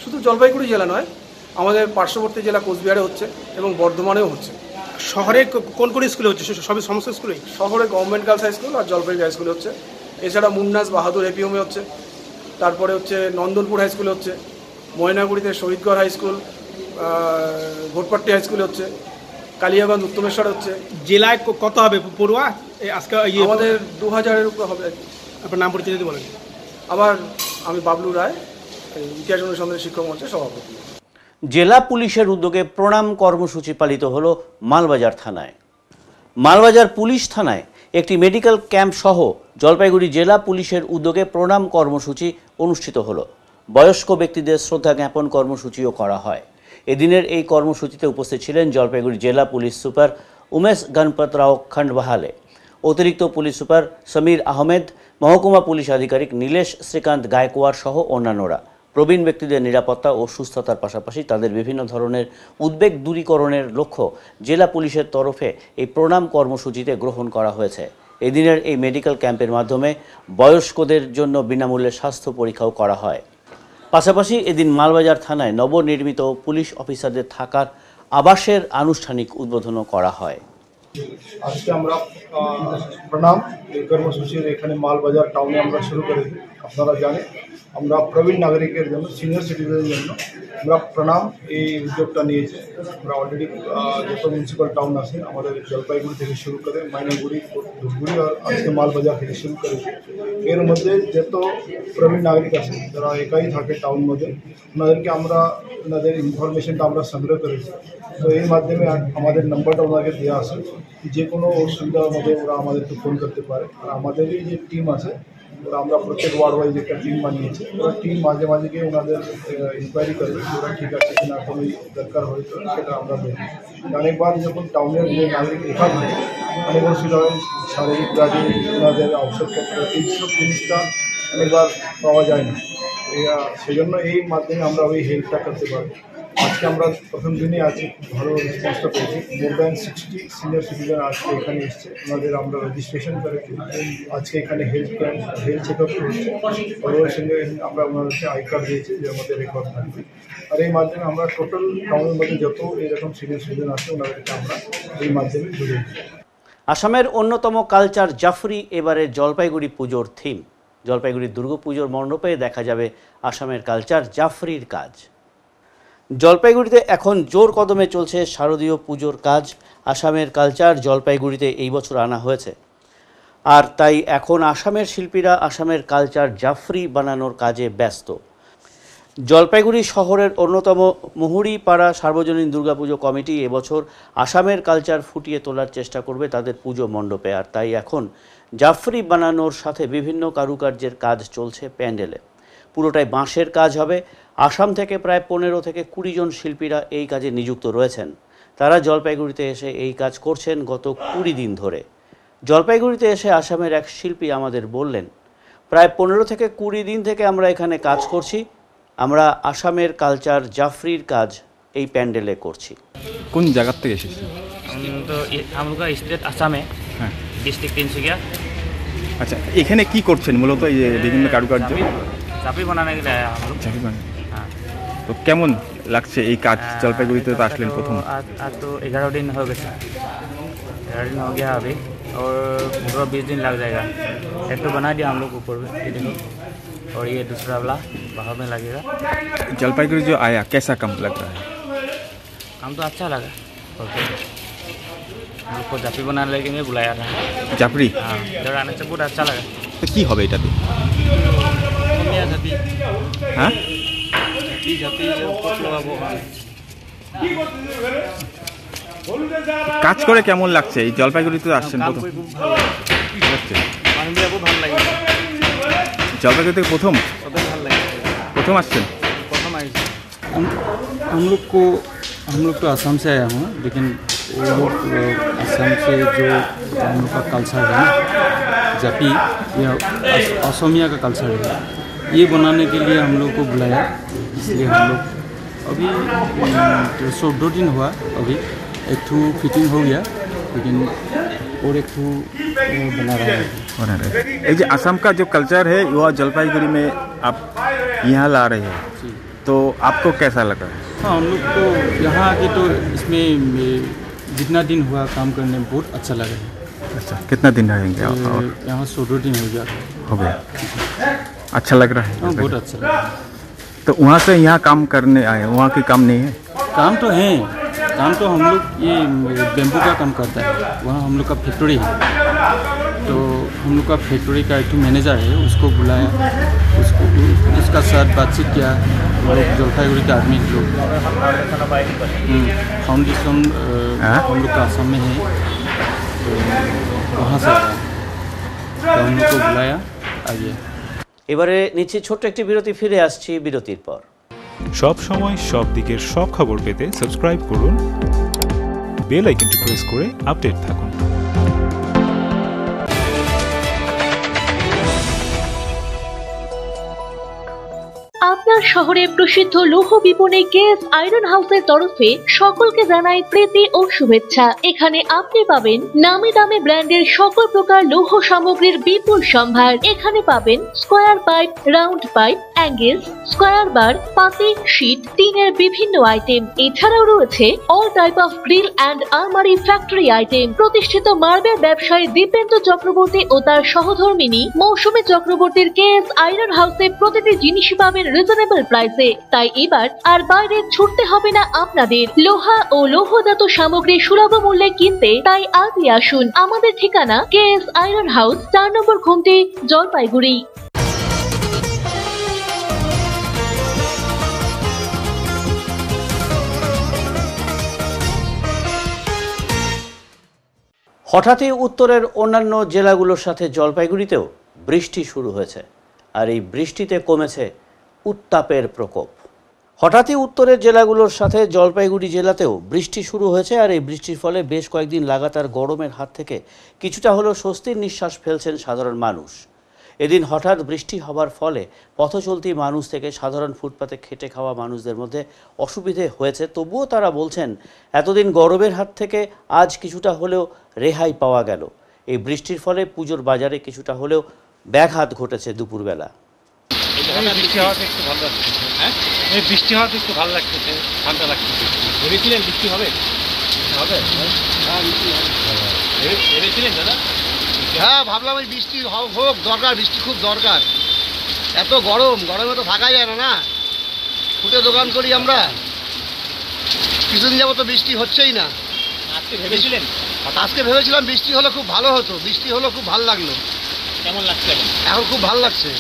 শুধু জলপাইগুড়ি জেলা নয়, আমাদের পার্শ্ববর্তী জেলা কোচবিহারে হচ্ছে এবং বর্ধমানেও হচ্ছে। শহরে কোন কোন স্কুলে হচ্ছে? সবই সমস্ত স্কুলেই? শহরে গভর্নমেন্ট গার্লস হাই স্কুল আর জলপাইগুড়ি হাই স্কুলে হচ্ছে। এছাড়া মুন্নাস বাহাদুর এপিএমে হচ্ছে, তারপরে হচ্ছে নন্দনপুর হাই স্কুলে হচ্ছে, ময়নাগুড়িতে শহীদগড় হাই স্কুল, ঘোটপাট্টি হাই স্কুলে হচ্ছে, কালিয়াগঞ্জ উত্তমেশ্বর হচ্ছে। জেলায় কত হবে পড়ুয়া আজকে? আমাদের 2000-এর উপরে হবে। আপনার নাম পরিচয় যদি বলেন। আমি বাবলু রায়, ইতিহাস অনুসন্ধানী শিক্ষক মঞ্চের সভাপতি। জেলা পুলিশের উদ্যোগে প্রণাম কর্মসূচি পালিত হলো মালবাজার থানায়। মালবাজার পুলিশ থানায় একটি মেডিকেল ক্যাম্প সহ জলপাইগুড়ি জেলা পুলিশের উদ্যোগে প্রণাম কর্মসূচি অনুষ্ঠিত হলো। বয়স্ক ব্যক্তিদের শ্রদ্ধা জ্ঞাপন কর্মসূচিও করা হয়। এদিনের এই কর্মসূচিতে উপস্থিত ছিলেন জলপাইগুড়ি জেলা পুলিশ সুপার উমেশ গণপত রাও খন্ডবাহালে, অতিরিক্ত পুলিশ সুপার সমীর আহমেদ, মহকুমা পুলিশ আধিকারিক নীলেশ শ্রীকান্ত গায়কোয়াড় সহ অন্যান্যরা। প্রবীণ ব্যক্তিদের নিরাপত্তা ও সুস্থতার পাশাপাশি তাদের বিভিন্ন ধরনের উদ্বেগ দূরীকরণের লক্ষ্য জেলা পুলিশের তরফে এই প্রণাম কর্মসূচিতে গ্রহণ করা হয়েছে। এদিনের এই মেডিকেল ক্যাম্পের মাধ্যমে বয়স্কদের জন্য বিনামূল্যে স্বাস্থ্য পরীক্ষাও করা হয়। পাশাপাশি এদিন মালবাজার থানায় নবনির্মিত পুলিশ অফিসারদের থাকার আবাসের আনুষ্ঠানিক উদ্বোধনও করা হয়। আজকে আমরা প্রণাম এই কর্মসূচির এখানে মালবাজার টাউনে আমরা শুরু করেছি। আপনারা জানেন আমরা প্রবীণ নাগরিকের জন্য, সিনিয়র সিটিজেনের জন্য আমরা প্রণাম এই উদ্যোগটা নিয়েছি। আমরা অলরেডি যত মিউনিসিপ্যাল টাউন আছে আমাদের জলপাইগুড়ি থেকে শুরু করে মাইনাগুড়ি, ধূপগুড়ি আর আজকে মালবাজার থেকে শুরু করেছি। এর মধ্যে যত প্রবীণ নাগরিক আছে যারা একাই থাকে টাউন মধ্যে, ওনাদেরকে আমরা ওনাদের ইনফরমেশনটা আমরা সংগ্রহ করেছি। তো এর মাধ্যমে আমাদের নাম্বারটা ওনাকে দেওয়া আছে, যে কোনো অসুবিধার মধ্যে ওরা আমাদেরকে ফোন করতে পারে। আর আমাদেরই যে টিম আছে ওরা, আমরা প্রত্যেক ওয়ার্ড ওয়াইজ একটা টিম বানিয়েছি। ওরা টিম মাঝে মাঝে গিয়ে ওনাদের ইনকোয়ারি করবে ওরা ঠিক আছে কিনা, কোনো দরকার হয়তো সেটা আমরা দেখি। অনেকবার যখন টাউনের যে নাগরিক একা থাকে অ্যানিভার্সারি হয়, শারীরিক ব্যাধি, ওনাদের ঔষধপত্র, এইসব জিনিসটা অনেকবার পাওয়া যায় না। সেই জন্য এই মাধ্যমে আমরা ওই হেল্পটা করতে পারি। আজকে আমরা প্রথম দিনই আজকে খুব ভালো রেসপন্সটা পেয়েছি। মোর দ্যান 60 সিনিয়র সিটিজেন আজকে এখানে এসছে, ওনাদের আমরা রেজিস্ট্রেশন করেছি। আজকে এখানে হেলথ চেক আপ করছে, ওর সঙ্গে আমরা ওনাদেরকে আই কার্ড দিয়েছি যে আমাদের রেকর্ড থাকবে। আর এই মাধ্যমে আমরা টোটাল টাউনের মধ্যে যত এরকম সিনিয়র সিটিজেন আছে ওনাদেরকে আমরা এই মাধ্যমে জুড়ে দিই। আসামের অন্যতম কালচার জাফরি এবারে জলপাইগুড়ি পুজোর থিম। জলপাইগুড়ির দুর্গাপুজোর মণ্ডপে দেখা যাবে আসামের কালচার জাফরির কাজ। জলপাইগুড়িতে এখন জোর কদমে চলছে শারদীয় পুজোর কাজ। আসামের কালচার জলপাইগুড়িতে এই বছর আনা হয়েছে, আর তাই এখন আসামের শিল্পীরা আসামের কালচার জাফরি বানানোর কাজে ব্যস্ত। জলপাইগুড়ি শহরের অন্যতম মুহুরিপাড়া সার্বজনীন দুর্গাপুজো কমিটি এবছর আসামের কালচার ফুটিয়ে তোলার চেষ্টা করবে তাদের পুজো মণ্ডপে, আর তাই এখন জাফরি বানানোর সাথে বিভিন্ন কারুকার্যের কাজ চলছে প্যান্ডেলে। পুরোটাই বাঁশের কাজ হবে। আসাম থেকে প্রায় 15 থেকে 20 জন শিল্পীরা এই কাজে নিযুক্ত রয়েছেন। তারা জলপাইগুড়িতে এসে এই কাজ করছেন গত 20 দিন ধরে। জলপাইগুড়িতে এসে আসামের এক শিল্পী আমাদের বললেন, প্রায় 15 থেকে 20 দিন থেকে আমরা এখানে কাজ করছি। আমরা আসামের কালচার জাফরির কাজ এই প্যান্ডেলে করছি। কোন জায়গা থেকে এসেছেন? তো हम लोग का स्टेट आसाम है, হ্যাঁ, डिस्ट्रिक्ट तिनसुकिया। আচ্ছা, এখানে কি করছেন মূলত? এই যে বিভিন্ন কারুকার্য चापी बनाने के लिए आया हम लोग। চাকরি বানান। हाँ, তো কেমন লাগছে এই কাজ? জলপাইগুড়িতে তো আসলেন প্রথম। आज तो 11 दिन हो गए, 11 दिन हो गया अभी, और 15-20 दिन लग जाएगा। एक तो बना दिया हम लोग ऊपर में, ये देखो, और ये दूसरा वाला बाहर में लगेगा। जलपाईगुड़ी जो आया कैसा काम लग रहा है? काम तो अच्छा लगा। हम लोग को जापी बनाने के लिए बुलाया था। জাফরি? हाँ, इधर आने से बहुत अच्छा लगा। তো কি হবে এটাতে? जापी হ্যাঁ, जापी जो कुछ लोग वो কাজ করে কেমন লাগছে? এই জলপাইগুড়িতে আসছেন काम প্রথম? को खूब ভালো লাগছে। লাগছে, খুব ভালো লাগে। জলপাইগুড়ি থেকে প্রথম ওদের ভালো লাগে, প্রথম আসছেন? প্রথম আইছি। हम लोग तो आसाम से आया हूँ, लेकिन वो लोग आसाम से जो हम लोग का कल्चर है ना, जापी, ये असमिया का कल्चर है, ये बनाने के लिए हम लोग को बुलाया। इसलिए हम लोग अभी 14 दिन हुआ, अभी एक ठू फिटिंग हो गया, लेकिन और एक ठू बना रहा है। ये जो असम का जो कल्चर है वो जलपाईगुड़ी में आप यहाँ ला रहे हैं, तो आपको कैसा लगा? हाँ, हम लोग को यहाँ आके तो इसमें जितना दिन हुआ काम करने में बहुत अच्छा लगा है। अच्छा, कितना दिन रहेंगे? यहाँ 14 दिन हो गया। हो गया, अच्छा लग रहा है? हाँ, बहुत अच्छा लगा। तो वहाँ से यहाँ काम करने आए, वहाँ की काम नहीं है? काम तो है, काम तो हम लोग ये बेम्बू का काम करता है, वहाँ हम लोग का फैक्ट्री है। तो हम लोग का फैक्ट्री का एक मैनेजर है, उसको बुलाया, उसका साथ बातचीत किया। लोग जलपाईगुड़ी के आदमी लोग फाउंडेशन हम लोग का आसाम में है, तो वहाँ से तो हम लोग को बुलाया, आइए। এবারে নিচে ছোট্ট একটি বিরতি, ফিরে আসছি বিরতির পর। সব সময় সব দিকের সব খবর পেতে সাবস্ক্রাইব করুন, বেল আইকনটি প্রেস করে আপডেট থাকুন। আপনার শহরে প্রসিদ্ধ লৌহ বিপণী কেএস আয়রন হাউসের তরফে সকলকে জানাই প্রীতি ও শুভেচ্ছা। এখানে আপনি পাবেন নামি দামি ব্র্যান্ডের সকল প্রকার লৌহ সামগ্রীর বিপুল সম্ভার। এখানে পাবেন square pipe, round pipe, angles, square bar, পাতি, শীট, টিনের বিভিন্ন আইটেম। এছাড়াও রয়েছে all type of grill and আলমারি ফ্যাক্টরি আইটেম। প্রতিষ্ঠিত মার্বেল ব্যবসায়ী দীপেন্দ্র চক্রবর্তী ও তার সহধর্মিনী মৌসুমী চক্রবর্তীর কেএস আয়রন হাউসে প্রতিটি জিনিসই পাবেন রিজনেবল প্রাইসে। তাই এবার আর বাইরে ছুটতে হবে না আপনাদের। লোহা ও লৌহজাত সামগ্রী সুলভ মূল্যে কিনতে তাই আজই আসুন। আমাদের ঠিকানা কেএস আয়রন হাউস, 4 নম্বর ঘুমটি, জলপাইগুড়ি। হঠাৎই উত্তরের অন্যান্য জেলাগুলোর সাথে জলপাইগুড়িতেও বৃষ্টি শুরু হয়েছে, আর এই বৃষ্টিতে কমেছে উত্তাপের প্রকোপ। হঠাৎই উত্তরের জেলাগুলোর সাথে জলপাইগুড়ি জেলাতেও বৃষ্টি শুরু হয়েছে, আর এই বৃষ্টির ফলে বেশ কয়েকদিন লাগাতার গরমের হাত থেকে কিছুটা হলেও স্বস্তির নিঃশ্বাস ফেলছেন সাধারণ মানুষ। এদিন হঠাৎ বৃষ্টি হবার ফলে পথচলতি মানুষ থেকে সাধারণ ফুটপাতে খেটে খাওয়া মানুষদের মধ্যে অসুবিধে হয়েছে, তবুও তারা বলছেন এতদিন গরমের হাত থেকে আজ কিছুটা হলেও রেহাই পাওয়া গেল। এই বৃষ্টির ফলে পুজোর বাজারে কিছুটা হলেও ব্যাঘাত ঘটেছে দুপুরবেলা। বৃষ্টি হওয়াতে একটু ভালো লাগছে। হ্যাঁ, এই বৃষ্টি হওয়াতে একটু ভালো লাগতেছে, ঠান্ডা লাগতেছে। ভেবেছিলেন বৃষ্টি হবে? হবে? হ্যাঁ, বৃষ্টি হবে। ভেবেছিলেন দাদা? হ্যাঁ, ভাবলাম এই বৃষ্টি হোক, দরকার, বৃষ্টি খুব দরকার। এত গরমে তো থাকা যায় না, ফুটে দোকান করি আমরা, কিছুদিন যাবো তো বৃষ্টি হচ্ছেই না। আজকে ভেবেছিলেন? আজকে ভেবেছিলাম বৃষ্টি হলে খুব ভালো হতো, বৃষ্টি হলো খুব ভালো লাগলো। কেমন লাগছে এখন? এখন খুব ভালো লাগছে।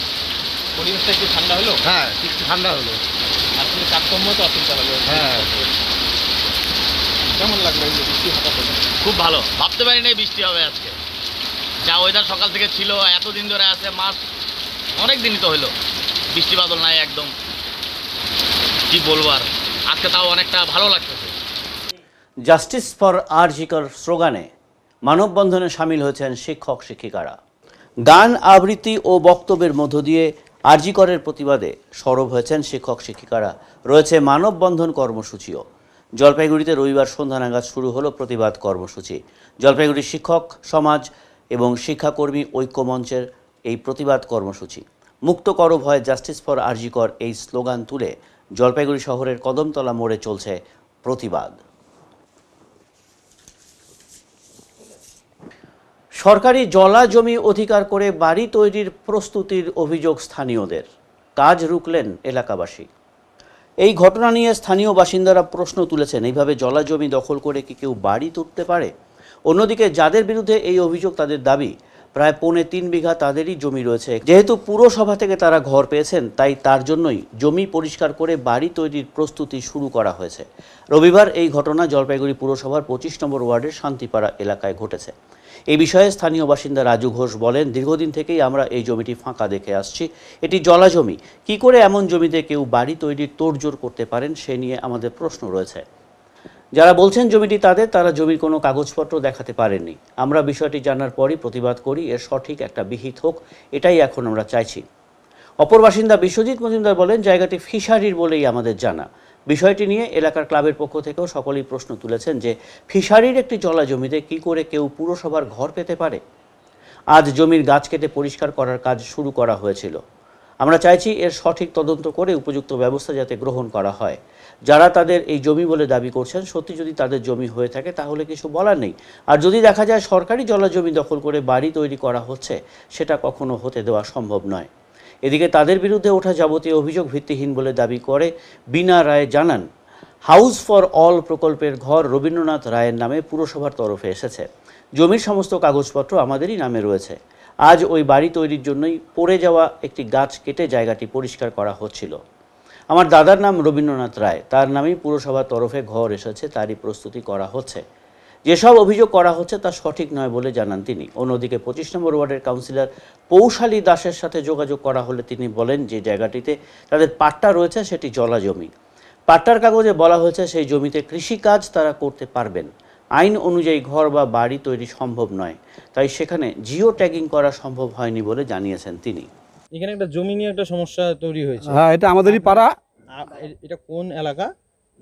পরিবেশটা একটু ঠান্ডা হলো? হ্যাঁ, একটু ঠান্ডা হলো। আসলে কাজকর্ম তো অসুবিধা হলো। হ্যাঁ, কেমন লাগলো এই বৃষ্টি হঠাৎ? খুব ভালো, ভাবতে পারিনি বৃষ্টি হবে আজকে। যা ওয়েদার সকাল থেকে ছিল, এতদিন ধরে আছে, মাস অনেক দিনই তো হলো বৃষ্টি বাদল নাই একদম, কি বলবো আর। আজকে তাও অনেকটা ভালো লাগতেছে। জাস্টিস ফর আরজি কর স্লোগানে মানববন্ধনে সামিল হয়েছেন শিক্ষক শিক্ষিকারা। গান আবৃত্তি ও বক্তব্যের মধ্য দিয়ে আরজি করের প্রতিবাদে সরব হয়েছেন শিক্ষক শিক্ষিকারা। রয়েছে মানববন্ধন কর্মসূচিও। জলপাইগুড়িতে রবিবার সন্ধ্যা নাগাদ শুরু হলো প্রতিবাদ কর্মসূচি। জলপাইগুড়ি শিক্ষক সমাজ এবং শিক্ষাকর্মী ঐক্য মঞ্চের এই প্রতিবাদ কর্মসূচি। মুক্ত করো ভয়, জাস্টিস ফর আরজি কর এই স্লোগান তুলে জলপাইগুড়ি শহরের কদমতলা মোড়ে চলছে প্রতিবাদ। সরকারি জলা জমি অধিকার করে বাড়ি তৈরির প্রস্তুতির অভিযোগ স্থানীয়দের। কাজ রুখলেন এলাকাবাসী। এই ঘটনা নিয়ে স্থানীয় বাসিন্দারা প্রশ্ন তুলেছেন, এইভাবে জলা জমি দখল করে কি কেউ বাড়ি তুলতে পারে? অন্যদিকে যাদের বিরুদ্ধে এই অভিযোগ, তাদের দাবি প্রায় 3.25 বিঘা তাদেরই জমি রয়েছে। যেহেতু পুরসভা থেকে তারা ঘর পেয়েছেন, তাই তার জন্যই জমি পরিষ্কার করে বাড়ি তৈরির প্রস্তুতি শুরু করা হয়েছে। রবিবার এই ঘটনা জলপাইগুড়ি পুরসভার 25 নম্বর ওয়ার্ডের শান্তিপাড়া এলাকায় ঘটেছে। এই বিষয়ে স্থানীয় বাসিন্দা রাজু ঘোষ বলেন, দীর্ঘদিন থেকেই আমরা এই জমিটি ফাঁকা দেখে আসছি। এটি জলা জমি, কী করে এমন জমিতে কেউ বাড়ি তৈরির তোড়জোড় করতে পারেন সে নিয়ে আমাদের প্রশ্ন রয়েছে। যারা বলছেন জমিটি তাদের, তারা জমির কোনো কাগজপত্র দেখাতে পারেননি। আমরা বিষয়টি জানার পরই প্রতিবাদ করি, এর সঠিক একটা বিহিত হোক, এটাই এখন আমরা চাইছি। অপর বাসিন্দা বিশ্বজিৎ মজুমদার বলেন, জায়গাটি ফিশারির বলেই আমাদের জানা। বিষয়টি নিয়ে এলাকার ক্লাবের পক্ষ থেকেও সকলেই প্রশ্ন তুলেছেন যে ফিশারির একটি জলা জমিতে কি করে কেউ পুরসভার ঘর পেতে পারে। আজ জমির গাছ কেটে পরিষ্কার করার কাজ শুরু করা হয়েছিল। আমরা চাইছি এর সঠিক তদন্ত করে উপযুক্ত ব্যবস্থা যাতে গ্রহণ করা হয়। যারা তাদের এই জমি বলে দাবি করছেন, সত্যি যদি তাদের জমি হয়ে থাকে তাহলে কিছু বলার নেই। আর যদি দেখা যায় সরকারি জলা জমি দখল করে বাড়ি তৈরি করা হচ্ছে, সেটা কখনো হতে দেওয়া সম্ভব নয়। এদিকে তাদের বিরুদ্ধে ওঠা যাবতীয় অভিযোগ ভিত্তিহীন বলে দাবি করে বিনা রায় জানান, হাউস ফর অল প্রকল্পের ঘর রবীন্দ্রনাথ রায়ের নামে পুরসভার তরফে এসেছে। জমির সমস্ত কাগজপত্র আমাদেরই নামে রয়েছে। আজ ওই বাড়ি তৈরির জন্যই পড়ে যাওয়া একটি গাছ কেটে জায়গাটি পরিষ্কার করা হচ্ছিল। আমার দাদার নাম রবীন্দ্রনাথ রায়, তার নামেই পুরসভার তরফে ঘর এসেছে, তারই প্রস্তুতি করা হচ্ছে। যেসব অভিযোগ করা হচ্ছে তা সঠিক নয় বলে জানান তিনি। অন্যদিকে 25 নম্বর ওয়ার্ডের কাউন্সিলর পৌশালী দাসের সাথে যোগাযোগ করা হলে তিনি বলেন যে জায়গাটিতে তাদের পাট্টা রয়েছে সেটি জলা জমি। পাট্টার কাগজে বলা হয়েছে সেই জমিতে কৃষিকাজ তারা করতে পারবেন। আইন অনুযায়ী ঘর বা বাড়ি তৈরি সম্ভব নয়, তাই সেখানে জিও ট্যাগিং করা সম্ভব হয়নি বলে জানিয়েছেন তিনি। এখানে একটা জমি নিয়ে একটা সমস্যা তৈরি হয়েছে। হ্যাঁ, এটা আমাদেরই পাড়া। এটা কোন এলাকা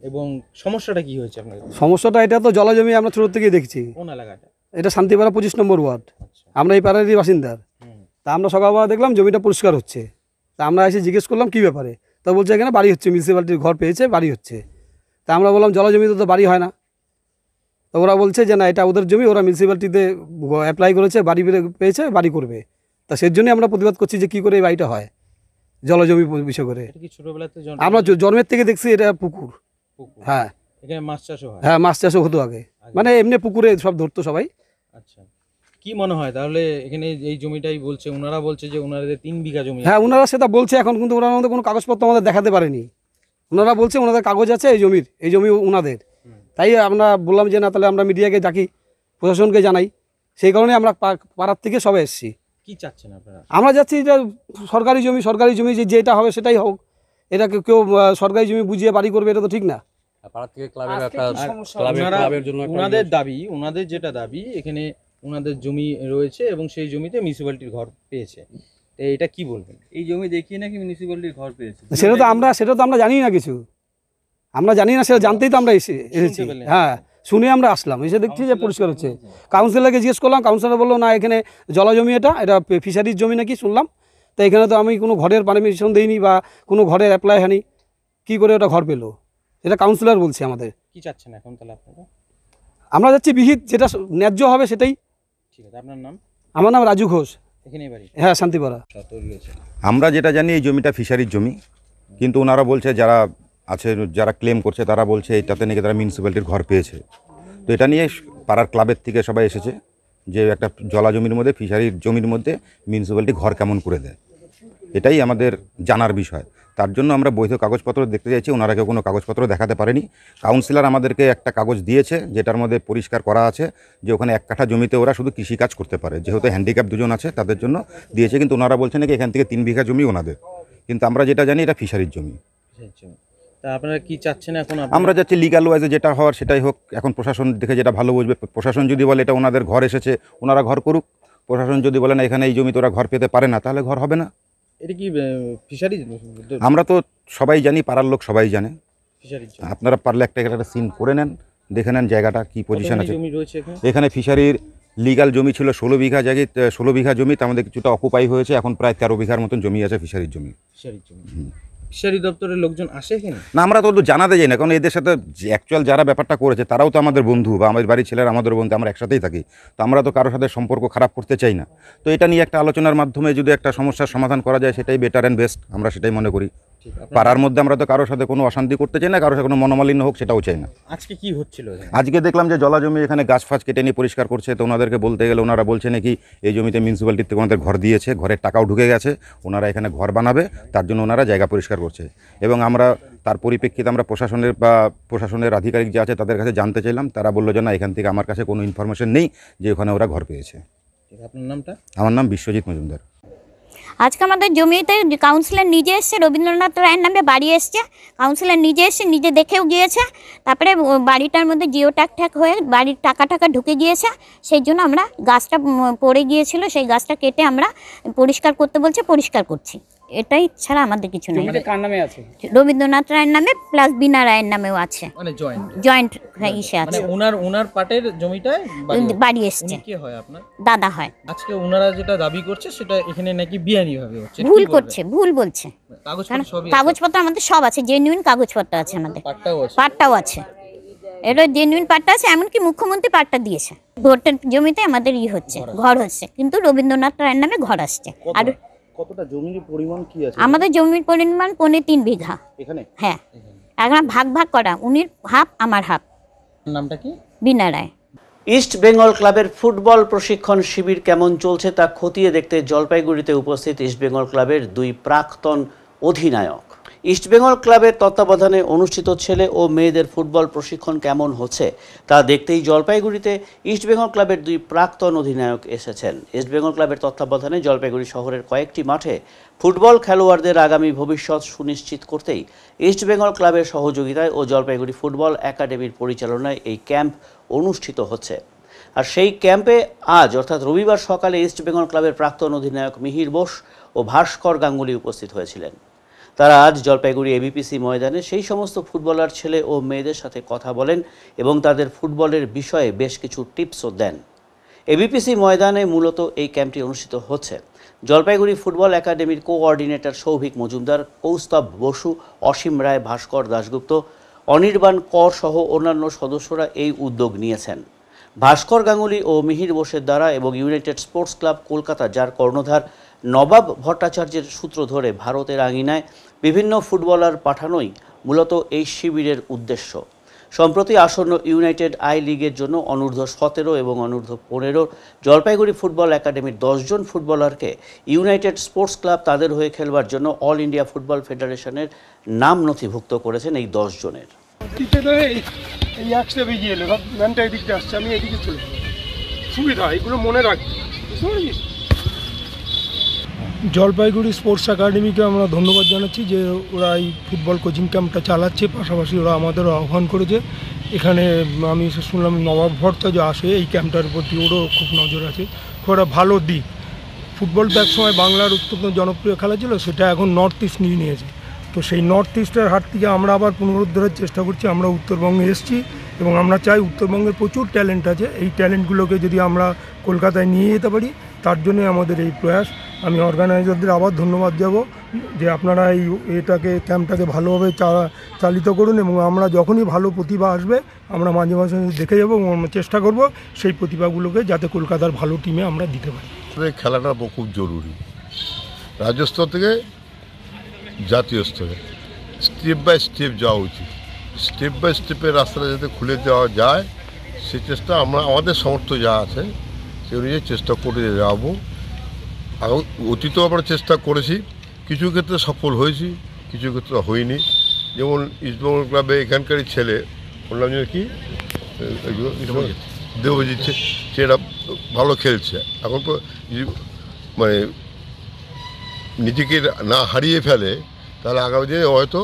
এবং সমস্যাটা কি হয়েছে আপনাদের? সমস্যাটা এটা তো জলা জমি আমরা ছোট থেকেই দেখছি। কোন এলাকাটা? এটা শান্তিপাড়া 25 নম্বর ওয়ার্ড। আমরা এই পাড়ারই বাসিন্দার। তা আমরা সকালবেলা দেখলাম জমিটা পরিষ্কার হচ্ছে। তা আমরা এসে জিজ্ঞেস করলাম কী ব্যাপারে। তা বলছে এখানে বাড়ি হচ্ছে, মিউনিসিপ্যালিটির ঘর পেয়েছে, বাড়ি হচ্ছে। তা আমরা বললাম জলা জমিতে তো বাড়ি হয় না। তো ওরা বলছে যে না, এটা ওদের জমি, ওরা মিউনিসিপ্যালিটিতে অ্যাপ্লাই করেছে, বাড়ি পেয়েছে, বাড়ি করবে। তা সেই জন্যই আমরা প্রতিবাদ করছি যে কী করে এই বাড়িটা হয় জলা জমি বিষয় করে। আমরা জন্মের থেকে দেখছি এটা পুকুর। হ্যাঁ, এখানে মাছ চাষও হয়। হ্যাঁ, মাছ চাষও হতো আগে, মানে এমনি পুকুরে সব ধরতো সবাই। আচ্ছা, কি মনে হয় তাহলে এখানে এই জমিটাই বলছে, ওনারা বলছে যে ওনাদের 3 বিঘা জমি। হ্যাঁ, ওনারা সেটা বলছে এখন, কিন্তু ওনারা আমাদের কোনো কাগজপত্র আমাদের দেখাতে পারেনি। ওনারা বলছে ওনাদের কাগজ আছে এই জমির, এই জমি ওনাদের। তাই আমরা বললাম যে না, তাহলে আমরা মিডিয়াকে ডাকি, প্রশাসনকে জানাই। সেই কারণে আমরা পাড়ার থেকে সবাই এসেছি। কি চাচ্ছেন আপনারা? আমরা যাচ্ছি যে সরকারি জমি যে যেটা হবে সেটাই হোক। এটা কেউ সরকারি জমি বুঝিয়ে বাড়ি করবে, এটা তো ঠিক না। ওনাদের দাবি, ওনাদের যেটা দাবি এখানে ওনাদের জমি রয়েছে এবং সেই জমিতে মিউনিসিপ্যালিটির ঘর পেয়েছে, তো এটা কি বলবেন? এই জমি দেখিয়ে নাকি মিউনিসিপ্যালিটির ঘর পেয়েছে, সেটা তো আমরা জানি না কিছু, আমরা জানি না, সেটা জানতেই তো আমরা এসেছি। হ্যাঁ, শুনে আমরা আসলাম, এসে দেখছি যে পরিষ্কার হচ্ছে। কাউন্সিলরকে জিজ্ঞেস করলাম, কাউন্সিলর বললো না এখানে জলাজমি, এটা ফিশারির জমি নাকি শুনলাম। তো এখানে তো আমি কোনো ঘরের পারমিশন দিইনি বা কোনো ঘরের অ্যাপ্লাই হয়নি, কী করে ওটা ঘর পেলো, এটা কাউন্সিলর বলছে আমাদের। কি চাচ্ছেন এখন তাহলে আপনারা? আমরা যাচ্ছি বিহিত, যেটা ন্যায্য হবে সেটাই। ঠিক আছে, আপনার নাম? আমার নাম রাজু ঘোষ, এখানেই বাড়ি? হ্যাঁ, শান্তিপাড়া। আমরা যেটা জানি এই জমিটা ফিশারির জমি, কিন্তু ওনারা বলছে যারা আছে, যারা ক্লেম করছে তারা বলছে এইটাতে নাকি তারা মিউনিসিপ্যালিটির ঘর পেয়েছে। তো এটা নিয়ে পাড়ার ক্লাবের থেকে সবাই এসেছে যে একটা জলা জমির মধ্যে, ফিশারির জমির মধ্যে মিউনিসিপ্যালিটি ঘর কেমন করে দেয়, এটাই আমাদের জানার বিষয়। তার জন্য আমরা বৈধ কাগজপত্র দেখতে চাইছি, ওনারা কেউ কোনো কাগজপত্র দেখাতে পারেনি। কাউন্সিলর আমাদেরকে একটা কাগজ দিয়েছে যেটার মধ্যে পরিষ্কার করা আছে যে ওখানে 1 কাঠা জমিতে ওরা শুধু কৃষিকাজ করতে পারে, যেহেতু হ্যান্ডিক্যাপ দুজন আছে তাদের জন্য দিয়েছে। কিন্তু ওনারা বলছেন নাকি এখান থেকে 3 বিঘা জমি ওনাদের, কিন্তু আমরা যেটা জানি এটা ফিশারির জমি। তা আপনারা কি চাচ্ছেন এখন? আমরা যাচ্ছি লিগ্যাল ওয়াইজে যেটা হওয়ার সেটাই হোক। এখন প্রশাসন দেখে যেটা ভালো বুঝবে, প্রশাসন যদি বলে এটা ওনাদের ঘর এসেছে, ওনারা ঘর করুক। প্রশাসন যদি বলে না এখানে এই জমিতে ওরা ঘর পেতে পারে না, তাহলে ঘর হবে না। এটা কি ফিশারি? আমরা তো সবাই জানি, পাড়ার লোক সবাই জানে। ফিশারি আপনারা পারলে একটা সিন করে নেন, দেখে নেন জায়গাটা কি পজিশন আছে। এখানে ফিশারির লিগ্যাল জমি ছিল 16 বিঘা জায়গায়, 16 বিঘা জমি, তার মধ্যে কিছুটা অকুপাই হয়েছে, এখন প্রায় 13 বিঘার মতন জমি আছে ফিশারির জমি। ফিশারি দপ্তরের লোকজন আসে এখানে? না, আমরা তো জানাতে যাই না, কারণ এদের সাথে অ্যাকচুয়াল যারা ব্যাপারটা করেছে তারাও তো আমাদের বন্ধু, বা আমাদের বাড়ির ছেলেরা আমাদের বন্ধু, আমরা একসাথেই থাকি। তো আমরা তো কারোর সাথে সম্পর্ক খারাপ করতে চাই না। তো এটা নিয়ে একটা আলোচনার মাধ্যমে যদি একটা সমস্যার সমাধান করা যায় সেটাই বেটার অ্যান্ড বেস্ট, আমরা সেটাই মনে করি। পাড়ার মধ্যে আমরা তো কারোর সাথে কোনো অশান্তি করতে চাই না, কারোর সাথে কোনো মনোমালিন্য হোক সেটাও চাই না। আজকে কি হচ্ছিল? আজকে দেখলাম যে জলা জমি, এখানে গাছ ফাছ কেটে নিয়ে পরিষ্কার করছে। তো ওনাদেরকে বলতে গেলে ওনারা বলছে নাকি এই জমিতে মিউনিসিপ্যালিটি থেকে ওনাদের ঘর দিয়েছে, ঘরের টাকাও ঢুকে গেছে, ওনারা এখানে ঘর বানাবে, তার জন্য ওনারা জায়গা পরিষ্কার করছে। এবং আমরা তার পরিপ্রেক্ষিতে আমরা প্রশাসনের আধিকারিক যে আছে তাদের কাছে জানতে চাইলাম, তারা বললো যে না, এখান থেকে আমার কাছে কোনো ইনফরমেশন নেই যে ওখানে ওরা ঘর পেয়েছে। আপনার নামটা? আমার নাম বিশ্বজিৎ মজুমদার। আজকে আমাদের জমিতে কাউন্সিলর নিজে এসছে, রবীন্দ্রনাথ রায়ের নামে বাড়ি এসছে, কাউন্সিলর নিজে এসছে, নিজে দেখেও গিয়েছে। তারপরে বাড়িটার মধ্যে জিও ট্যাক হয়ে বাড়ির টাকা ঢুকে গিয়েছে, সেই জন্য আমরা গাছটা পড়ে গিয়েছিল, সেই গাছটা কেটে আমরা পরিষ্কার করতে বলছে, পরিষ্কার করছি। এটাই ছাড়া আমাদের কিছু নেই। কার নামে আছে? রবীন্দ্রনাথ রায়ের নামে প্লাস বিনা রায়ের নামেও আছে, মানে জয়েন্ট ইসে আছে। ওনার পাটের জমিটায় বাড়ি এসছে। কি হয় আপনার? দাদা হয়। আজকে ওনারা যেটা দাবি করছে সেটা এখানে নাকি বেআইনি ভাবে হচ্ছে, ভুল করছে, ভুল বলছে। কাগজপত্র আমাদের সব আছে, জেনুইন কাগজপত্র আছে আমাদের, পাটটাও আছে, এটা জেনুইন পাটটা আছে, এমনকি মুখ্যমন্ত্রী পাটটা দিয়েছে। ভোটের জমিতে আমাদের হচ্ছে, ঘর হচ্ছে, কিন্তু রবীন্দ্রনাথ রায়ের নামে ঘর আসছে। আর কতটা জমির পরিমাণ কি আছে? আমাদের জমির পরিমাণ 3.25 বিঘা এখানে। হ্যাঁ, এখন ভাগ করা, উনির হাফ আমার হাফ। নামটা কি? বিনা রায়। ইস্ট বেঙ্গল ক্লাবের ফুটবল প্রশিক্ষণ শিবির কেমন চলছে তা খতিয়ে দেখতে জলপাইগুড়িতে উপস্থিত ইস্ট বেঙ্গল ক্লাবের 2 প্রাক্তন অধিনায়ক। ইস্ট বেঙ্গল ক্লাবের তত্ত্বাবধানে অনুষ্ঠিত ছেলে ও মেয়েদের ফুটবল প্রশিক্ষণ কেমন হচ্ছে তা দেখতেই জলপাইগুড়িতে ইস্ট বেঙ্গল ক্লাবের 2 প্রাক্তন অধিনায়ক এসেছেন। ইস্ট বেঙ্গল ক্লাবের তত্ত্বাবধানে জলপাইগুড়ি শহরের কয়েকটি মাঠে ফুটবল খেলোয়াড়দের আগামী ভবিষ্যৎ সুনিশ্চিত করতেই ইস্ট বেঙ্গল ক্লাবের সহযোগিতায় ও জলপাইগুড়ি ফুটবল একাডেমির পরিচালনায় এই ক্যাম্প অনুষ্ঠিত হচ্ছে। আর সেই ক্যাম্পে আজ অর্থাৎ রবিবার সকালে ইস্ট বেঙ্গল ক্লাবের প্রাক্তন অধিনায়ক মিহির বোস ও ভাস্কর গাঙ্গুলি উপস্থিত হয়েছিলেন। তারা আজ জলপাইগুড়ি এবিপিসি ময়দানে সেই সমস্ত ফুটবলার ছেলে ও মেয়েদের সাথে কথা বলেন এবং তাদের ফুটবলের বিষয়ে বেশ কিছু টিপসও দেন। এবিপিসি ময়দানে মূলত এই ক্যাম্পটি অনুষ্ঠিত হচ্ছে। জলপাইগুড়ি ফুটবল একাডেমির কোঅর্ডিনেটর সৌভিক মজুমদার, কৌস্তব বসু, অসীম রায়, ভাস্কর দাশগুপ্ত, অনির্বাণ কর সহ অন্যান্য সদস্যরা এই উদ্যোগ নিয়েছেন। ভাস্কর গাঙ্গুলি ও মিহির বোসের দ্বারা এবং ইউনাইটেড স্পোর্টস ক্লাব কলকাতা, যার কর্ণধার নবাব ভট্টাচার্যের সূত্র ধরে ভারতের আঙিনায় বিভিন্ন ফুটবলার পাঠানোই মূলত এই শিবিরের উদ্দেশ্য। সম্প্রতি আসন্ন ইউনাইটেড আই লিগের জন্য অনূর্ধ্ব-17 এবং অনূর্ধ্ব-15 জলপাইগুড়ি ফুটবল একাডেমির 10 জন ফুটবলারকে ইউনাইটেড স্পোর্টস ক্লাব তাদের হয়ে খেলবার জন্য অল ইন্ডিয়া ফুটবল ফেডারেশনের নাম নথিভুক্ত করেছেন এই 10 জনের। এই একশো বেরিয়ে এলো, ম্যানটা এদিকটা আসছে, আমি এদিকে চলে সুবিধা, এগুলো মনে রাখবি, বুঝতে পারছিস? জলপাইগুড়ি স্পোর্টস একাডেমিকে আমরা ধন্যবাদ জানাচ্ছি যে ওরা এই ফুটবল কোচিং ক্যাম্পটা চালাচ্ছে, পাশাপাশি ওরা আমাদেরও আহ্বান করেছে। এখানে আমি শুনলাম নবাব ভর্তা যে আসে এই ক্যাম্পটার প্রতি ওরও খুব নজর আছে, খুব একটা ভালো দিক। ফুটবল তো একসময় বাংলার অত্যন্ত জনপ্রিয় খেলা ছিল, সেটা এখন নর্থ ইস্ট নিয়ে নিয়েছে। তো সেই নর্থ ইস্টের হাট থেকে আমরা আবার পুনরুদ্ধারের চেষ্টা করছি। আমরা উত্তরবঙ্গে এসেছি এবং আমরা চাই উত্তরবঙ্গের প্রচুর ট্যালেন্ট আছে, এই ট্যালেন্টগুলোকে যদি আমরা কলকাতায় নিয়ে যেতে পারি, তার জন্যই আমাদের এই প্রয়াস। আমি অর্গানাইজারদের আবার ধন্যবাদ দেবো যে আপনারা এই ক্যাম্পটাকে ভালোভাবে চালিত করুন, এবং আমরা যখনই ভালো প্রতিভা আসবে আমরা মাঝে মাঝে দেখে যাবো এবং আমরা চেষ্টা করব সেই প্রতিভাগুলোকে যাতে কলকাতার ভালো টিমে আমরা দিতে পারি। খেলাটা খুব জরুরি, রাজ্য স্তর থেকে জাতীয় স্তরে স্টেপ বাই স্টেপ যাওয়া উচিত। স্টেপ বাই স্টেপের রাস্তাটা যাতে খুলে দেওয়া যায় সেই চেষ্টা আমরা আমাদের সামর্থ্য যা আছে সে অনুযায়ী চেষ্টা করে যাবো। অতীতেও আমরা চেষ্টা করেছি, কিছু ক্ষেত্রে সফল হয়েছি, কিছু ক্ষেত্রে হয়নি। যেমন ইস্টবেঙ্গল ক্লাবে এখানকারই ছেলে বললাম যে কি দেবজিৎ, সেটা ভালো খেলছে। এখন তো মানে নিজেকে না হারিয়ে ফেলে তাহলে আগামী দিনে হয়তো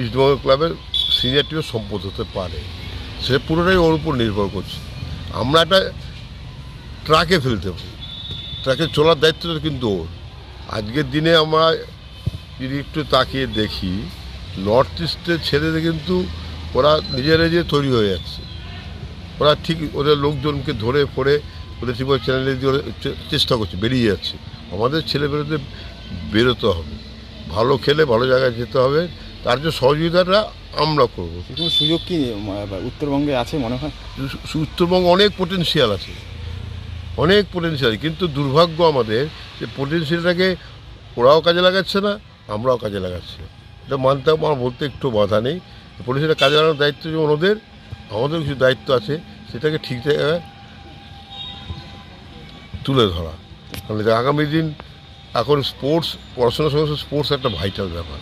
ইস্টবেঙ্গল ক্লাবের সিনিয়র টিমের সম্পদ হতে পারে। সে পুরোটাই ওর উপর নির্ভর করছে। আমরা একটা ট্রাকে ফেলতে পারি, ট্রাকে চলার দায়িত্বটা কিন্তু ওর। আজকের দিনে আমরা যদি একটু তাকিয়ে দেখি, নর্থ ইস্টের ছেলেদের কিন্তু ওরা নিজেরা নিজে তৈরি হয়ে যাচ্ছে। ওরা ঠিক ওদের লোকজনকে ধরে পড়ে ওদের ঠিক চ্যানেলে দিয়ে চেষ্টা করছে, বেরিয়ে যাচ্ছে। আমাদের ছেলেমেয়েদের বেরোতে হবে, ভালো খেলে ভালো জায়গায় যেতে হবে, তার যে সহযোগিতাটা আমরা করবো। কোনো সুযোগ কি উত্তরবঙ্গে আছে মনে হয়? উত্তরবঙ্গে অনেক পোটেনশিয়াল আছে, অনেক পোটেনশিয়াল, কিন্তু দুর্ভাগ্য আমাদের যে পোটেনশিয়ালটাকে ওরাও কাজে লাগাচ্ছে না, আমরাও কাজে লাগাচ্ছি না। এটা মানতে আমার বলতে একটু বাধা নেই। পোটেনশিয়ালটা কাজে লাগানোর দায়িত্ব যেমন ওদের, আমাদের কিছু দায়িত্ব আছে সেটাকে ঠিক জায়গায় তুলে ধরা। কারণ আগামী দিন এখন স্পোর্টস, পড়াশোনার সঙ্গে সঙ্গে স্পোর্টস একটা ভাইটাল ব্যাপার।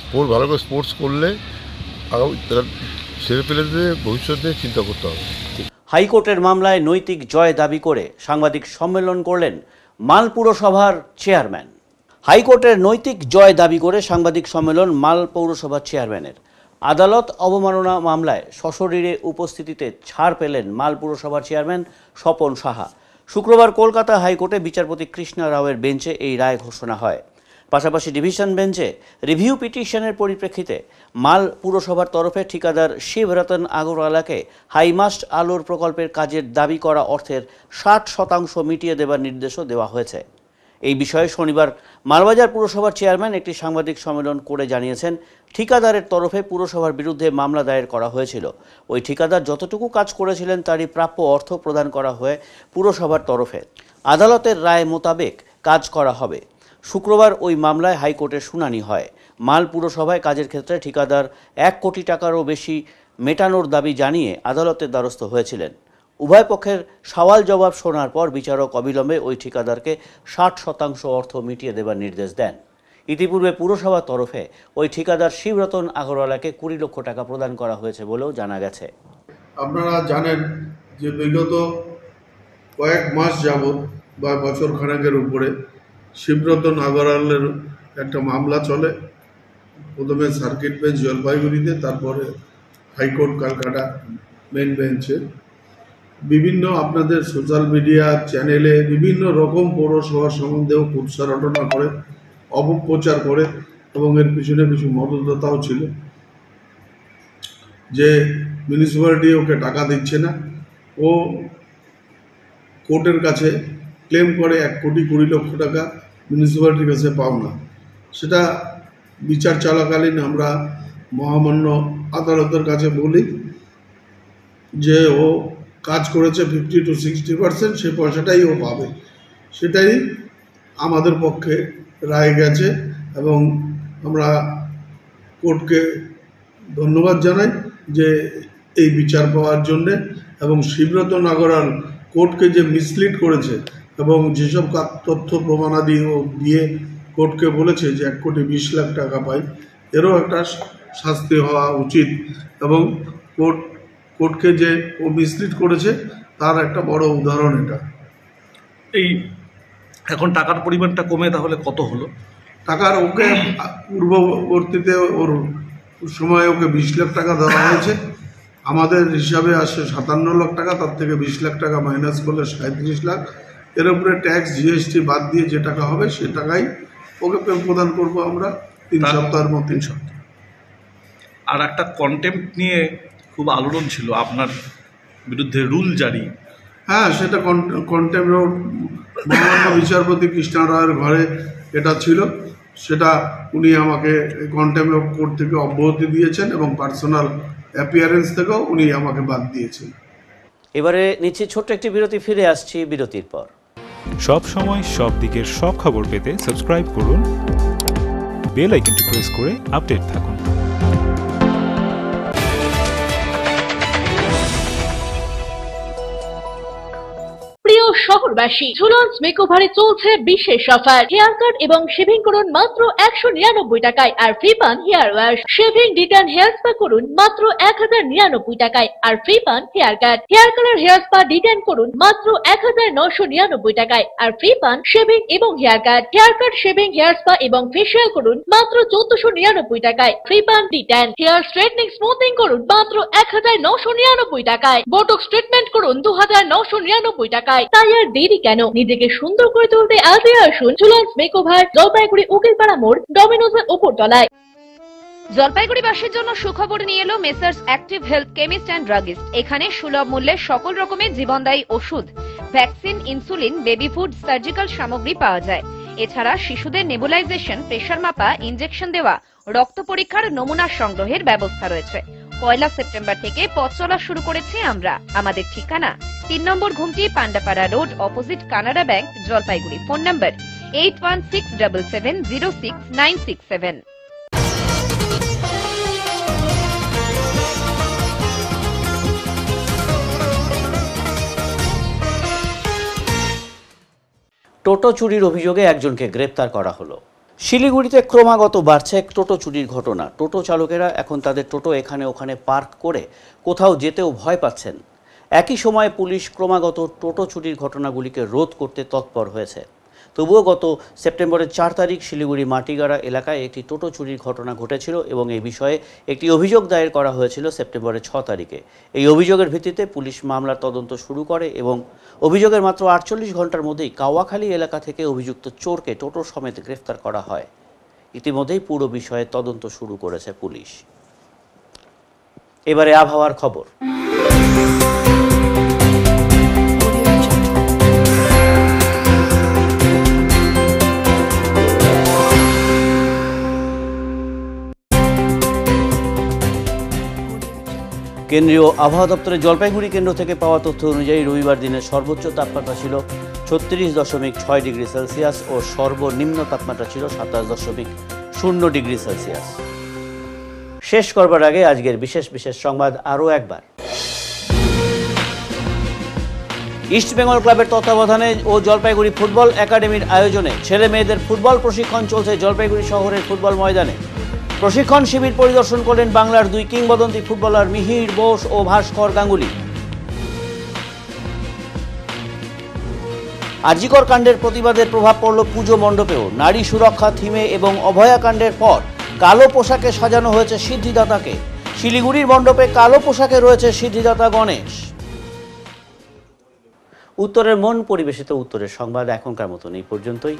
স্পোর্টস ভালো করে স্পোর্টস করলে আগামী ছেলেপেলেদের ভবিষ্যৎ নিয়ে চিন্তা করতে হবে। হাইকোর্টের মামলায় নৈতিক জয় দাবি করে সাংবাদিক সম্মেলন করলেন মাল পুরসভার চেয়ারম্যান। হাইকোর্টের নৈতিক জয় দাবি করে সাংবাদিক সম্মেলন মাল পৌরসভার চেয়ারম্যানের। আদালত অবমাননা মামলায় সশরীরে উপস্থিতিতে ছাড় পেলেন মাল পুরসভার চেয়ারম্যান স্বপন সাহা। শুক্রবার কলকাতা হাইকোর্টে বিচারপতি কৃষ্ণা রাওয়ের বেঞ্চে এই রায় ঘোষণা হয়। পাশাপাশি ডিভিশন বেঞ্চে রিভিউ পিটিশনের পরিপ্রেক্ষিতে মাল পুরসভার তরফে ঠিকাদার শিবরতন আগরওয়ালাকে হাইমাস্ট আলোর প্রকল্পের কাজের দাবি করা অর্থের 60% মিটিয়ে দেবার নির্দেশও দেওয়া হয়েছে। এই বিষয়ে শনিবার মালবাজার পুরসভার চেয়ারম্যান একটি সাংবাদিক সম্মেলন করে জানিয়েছেন, ঠিকাদারের তরফে পুরসভার বিরুদ্ধে মামলা দায়ের করা হয়েছিল। ওই ঠিকাদার যতটুকু কাজ করেছিলেন তারই প্রাপ্য অর্থ প্রদান করা হয় পুরসভার তরফে। আদালতের রায় মোতাবেক কাজ করা হবে। শুক্রবার ওই মামলায় হাইকোর্টে শুনানি হয়। মাল পুরসভায় কাজের ক্ষেত্রে ঠিকাদার 1 কোটি টাকারও বেশি মেটানোর দাবি জানিয়ে আদালতের দ্বারস্থ হয়েছিলেন। উভয় পক্ষের সওয়াল জবাব শোনার পর বিচারক অবিলম্বে ওই ঠিকাদারকে 60% অর্থ মিটিয়ে দেবার নির্দেশ দেন। ইতিপূর্বে পুরসভার তরফে ওই ঠিকাদার শিবরতন আগরওয়ালাকে 20 লক্ষ টাকা প্রদান করা হয়েছে বলেও জানা গেছে। আপনারা জানেন যে বিগত কয়েক মাস যাবৎ বা বছর খানেকের উপরে শিবরতন আগরওয়ালের একটা মামলা চলে। প্রথমে সার্কিট বেঞ্চ জলপাইগুড়িতে, তারপরে হাইকোর্ট কলকাতা মেন বেঞ্চে। বিভিন্ন আপনাদের সোশ্যাল মিডিয়া চ্যানেলে বিভিন্ন রকম পৌরসভা সম্বন্ধেও কুৎসা-রটনা করে, অপপ্রচার করে, এবং এর পিছনে কিছু মদতদাতাও ছিল যে মিউনিসিপ্যালিটি ওকে টাকা দিচ্ছে না। ও কোর্টের কাছে ক্লেম করে 1 কোটি 20 লক্ষ টাকা মিউনিসিপ্যালিটির কাছে পাও না। সেটা বিচার চলাকালীন আমরা মহামান্য আদালতের কাছে বলি যে ও কাজ করেছে 50 to 60%, সেই পয়সাটাই ও পাবে। সেটাই আমাদের পক্ষে রায় গেছে এবং আমরা কোর্টকে ধন্যবাদ জানাই যে এই বিচার পাওয়ার জন্যে। এবং শিবরতন আগরওয়াল কোর্টকে যে মিসলিড করেছে এবং যেসব তথ্য প্রমাণাদি ও দিয়ে কোর্টকে বলেছে যে 1 কোটি 20 লাখ টাকা পাই, এরও একটা শাস্তি হওয়া উচিত। এবং কোর্টকে যে ও মিসলিড করেছে তার একটা বড় উদাহরণ এটা। এই এখন টাকার পরিমাণটা কমে তাহলে কত হলো? টাকার ওকে পূর্ববর্তীতে ওর সময় ওকে 20 লাখ টাকা দেওয়া হয়েছে, আমাদের হিসাবে আসে 57 লাখ টাকা, তার থেকে 20 লাখ টাকা মাইনাস করলে 37 লাখ, এর উপরে ট্যাক্স জিএসটি বাদ দিয়ে যে টাকা হবে সে টাকাই ওকে প্রদান করব আমরা 3 সপ্তাহের মধ্যে। 3 সপ্তাহ। আর একটা কন্টেম্প নিয়ে খুব আলোড়ন ছিল আপনার বিরুদ্ধে, রুল জারি। হ্যাঁ, সেটা কন্টেম্প মহামান্য বিচারপতি কৃষ্ণা রায়ের ঘরে এটা ছিল, সেটা উনি আমাকে কন্টেম্প অফ কোর্ট থেকে অব্যাহতি দিয়েছেন এবং পার্সোনাল অ্যাপিয়ারেন্স থেকেও উনি আমাকে বাদ দিয়েছেন। এবারে নিচ্ছি ছোট্ট একটি বিরতি, ফিরে আসছি বিরতির পর। সব সময় সব দিকের সব খবর পেতে সাবস্ক্রাইব করুন, বেল আইকনটি প্রেস করে আপডেট থাকুন। প্রিয় শহরবাসী, ঝুলন্স মেকওভারে চলছে বিশেষ অফার। হেয়ার কাট এবং শেভিং করুন মাত্র 199 টাকায় আর ফ্রি পান hair wash. Shaving detan hair spa করুন মাত্র 1099 টাকায় আর ফ্রি পান haircut. Hair colour hair spa detan করুন মাত্র 1999 টাকায় আর ফ্রি পান শেভিং এবং haircut. Haircut, shaving, hair spa এবং ফেসিয়াল করুন মাত্র 1499 টাকায়, ফ্রি পান ডিটান। হেয়ার স্ট্রেটনিং স্মুথিং করুন মাত্র 1999 টাকায়। বোটক্স ট্রিটমেন্ট করুন 2999 টাকায়। তাই আর দেরি কেন, নিজেকে সুন্দর করে তুলতে আজই আসুন ঝুলন্স মেকওভার, জলপাইগুড়ি উকিলপাড়া মোড়, ডমিনোজের উপর তলায়। জলপাইগুড়িবাসীর জন্য সুখবর নিয়ে এলো messrs active health chemist and druggist. এখানে সুলভ মূল্যে সকল রকমের জীবনদায়ী ওষুধ, vaccine, insulin, baby food, surgical সামগ্রী পাওয়া যায়। এছাড়া শিশুদের নেবুলাইজেশন, প্রেশার মাপা, ইনজেকশন দেওয়া, রক্ত পরীক্ষার নমুনা সংগ্রহের ব্যবস্থা রয়েছে। 1 সেপ্টেম্বর থেকে পথ চলা শুরু করেছি আমরা। আমাদের ঠিকানা 3 নম্বর Ghumti, Pandapara road, opposite Canada bank, Jalpaiguri. Phone নম্বর 8167706967। টোটো চুরির অভিযোগে একজনকে গ্রেপ্তার করা হলো। শিলিগুড়িতে ক্রমাগত বাড়ছে টোটো চুরির ঘটনা। টোটো চালকেরা এখন তাদের টোটো এখানে ওখানে পার্ক করে কোথাও যেতেও ভয় পাচ্ছেন। একই সময়ে পুলিশ ক্রমাগত টোটো চুরির ঘটনাগুলিকে রোধ করতে তৎপর হয়েছে। তবুও গত সেপ্টেম্বরের 4 তারিখ শিলিগুড়ি মাটিগাড়া এলাকায় একটি টোটো চুরির ঘটনা ঘটেছিল এবং এই বিষয়ে একটি অভিযোগ দায়ের করা হয়েছিল সেপ্টেম্বরের 6 তারিখে। এই অভিযোগের ভিত্তিতে পুলিশ মামলার তদন্ত শুরু করে এবং অভিযোগের মাত্র 48 ঘন্টার মধ্যেই কাওয়াখালী এলাকা থেকে অভিযুক্ত চোরকে টোটো সমেত গ্রেফতার করা হয়। ইতিমধ্যেই পুরো বিষয়ে তদন্ত শুরু করেছে পুলিশ। এবারে আবহাওয়ার খবর। কেন্দ্রীয় আবহাওয়া দপ্তরের জলপাইগুড়ি কেন্দ্র থেকে পাওয়া তথ্য অনুযায়ী রবিবার দিনের সর্বোচ্চ তাপমাত্রা ছিল 36.6 ডিগ্রি সেলসিয়াস ও সর্বনিম্ন তাপমাত্রা ছিল 27.0 ডিগ্রি সেলসিয়াস। শেষ করবার আগে আজকের বিশেষ সংবাদ আরও একবার। ইস্ট বেঙ্গল ক্লাবের তত্ত্বাবধানে ও জলপাইগুড়ি ফুটবল একাডেমির আয়োজনে ছেলে মেয়েদের ফুটবল প্রশিক্ষণ চলছে জলপাইগুড়ি শহরের ফুটবল ময়দানে। প্রশিক্ষণ শিবির পরিদর্শন করলেন বাংলার 2 কিংবদন্তি ফুটবলার মিহির বোস ও ভাস্কর গাঙ্গুলি। আরজিকর কাণ্ডের প্রতিবাদের প্রভাব পড়ল পুজো মণ্ডপেও। নারী সুরক্ষা থিমে এবং অভয়াকাণ্ডের পর কালো পোশাকে সাজানো হয়েছে সিদ্ধিদাতাকে। শিলিগুড়ির মণ্ডপে কালো পোশাকে রয়েছে সিদ্ধিদাতা গণেশ। উত্তরের মন পরিবেশিত উত্তরের সংবাদ এখনকার মতন এই পর্যন্তই।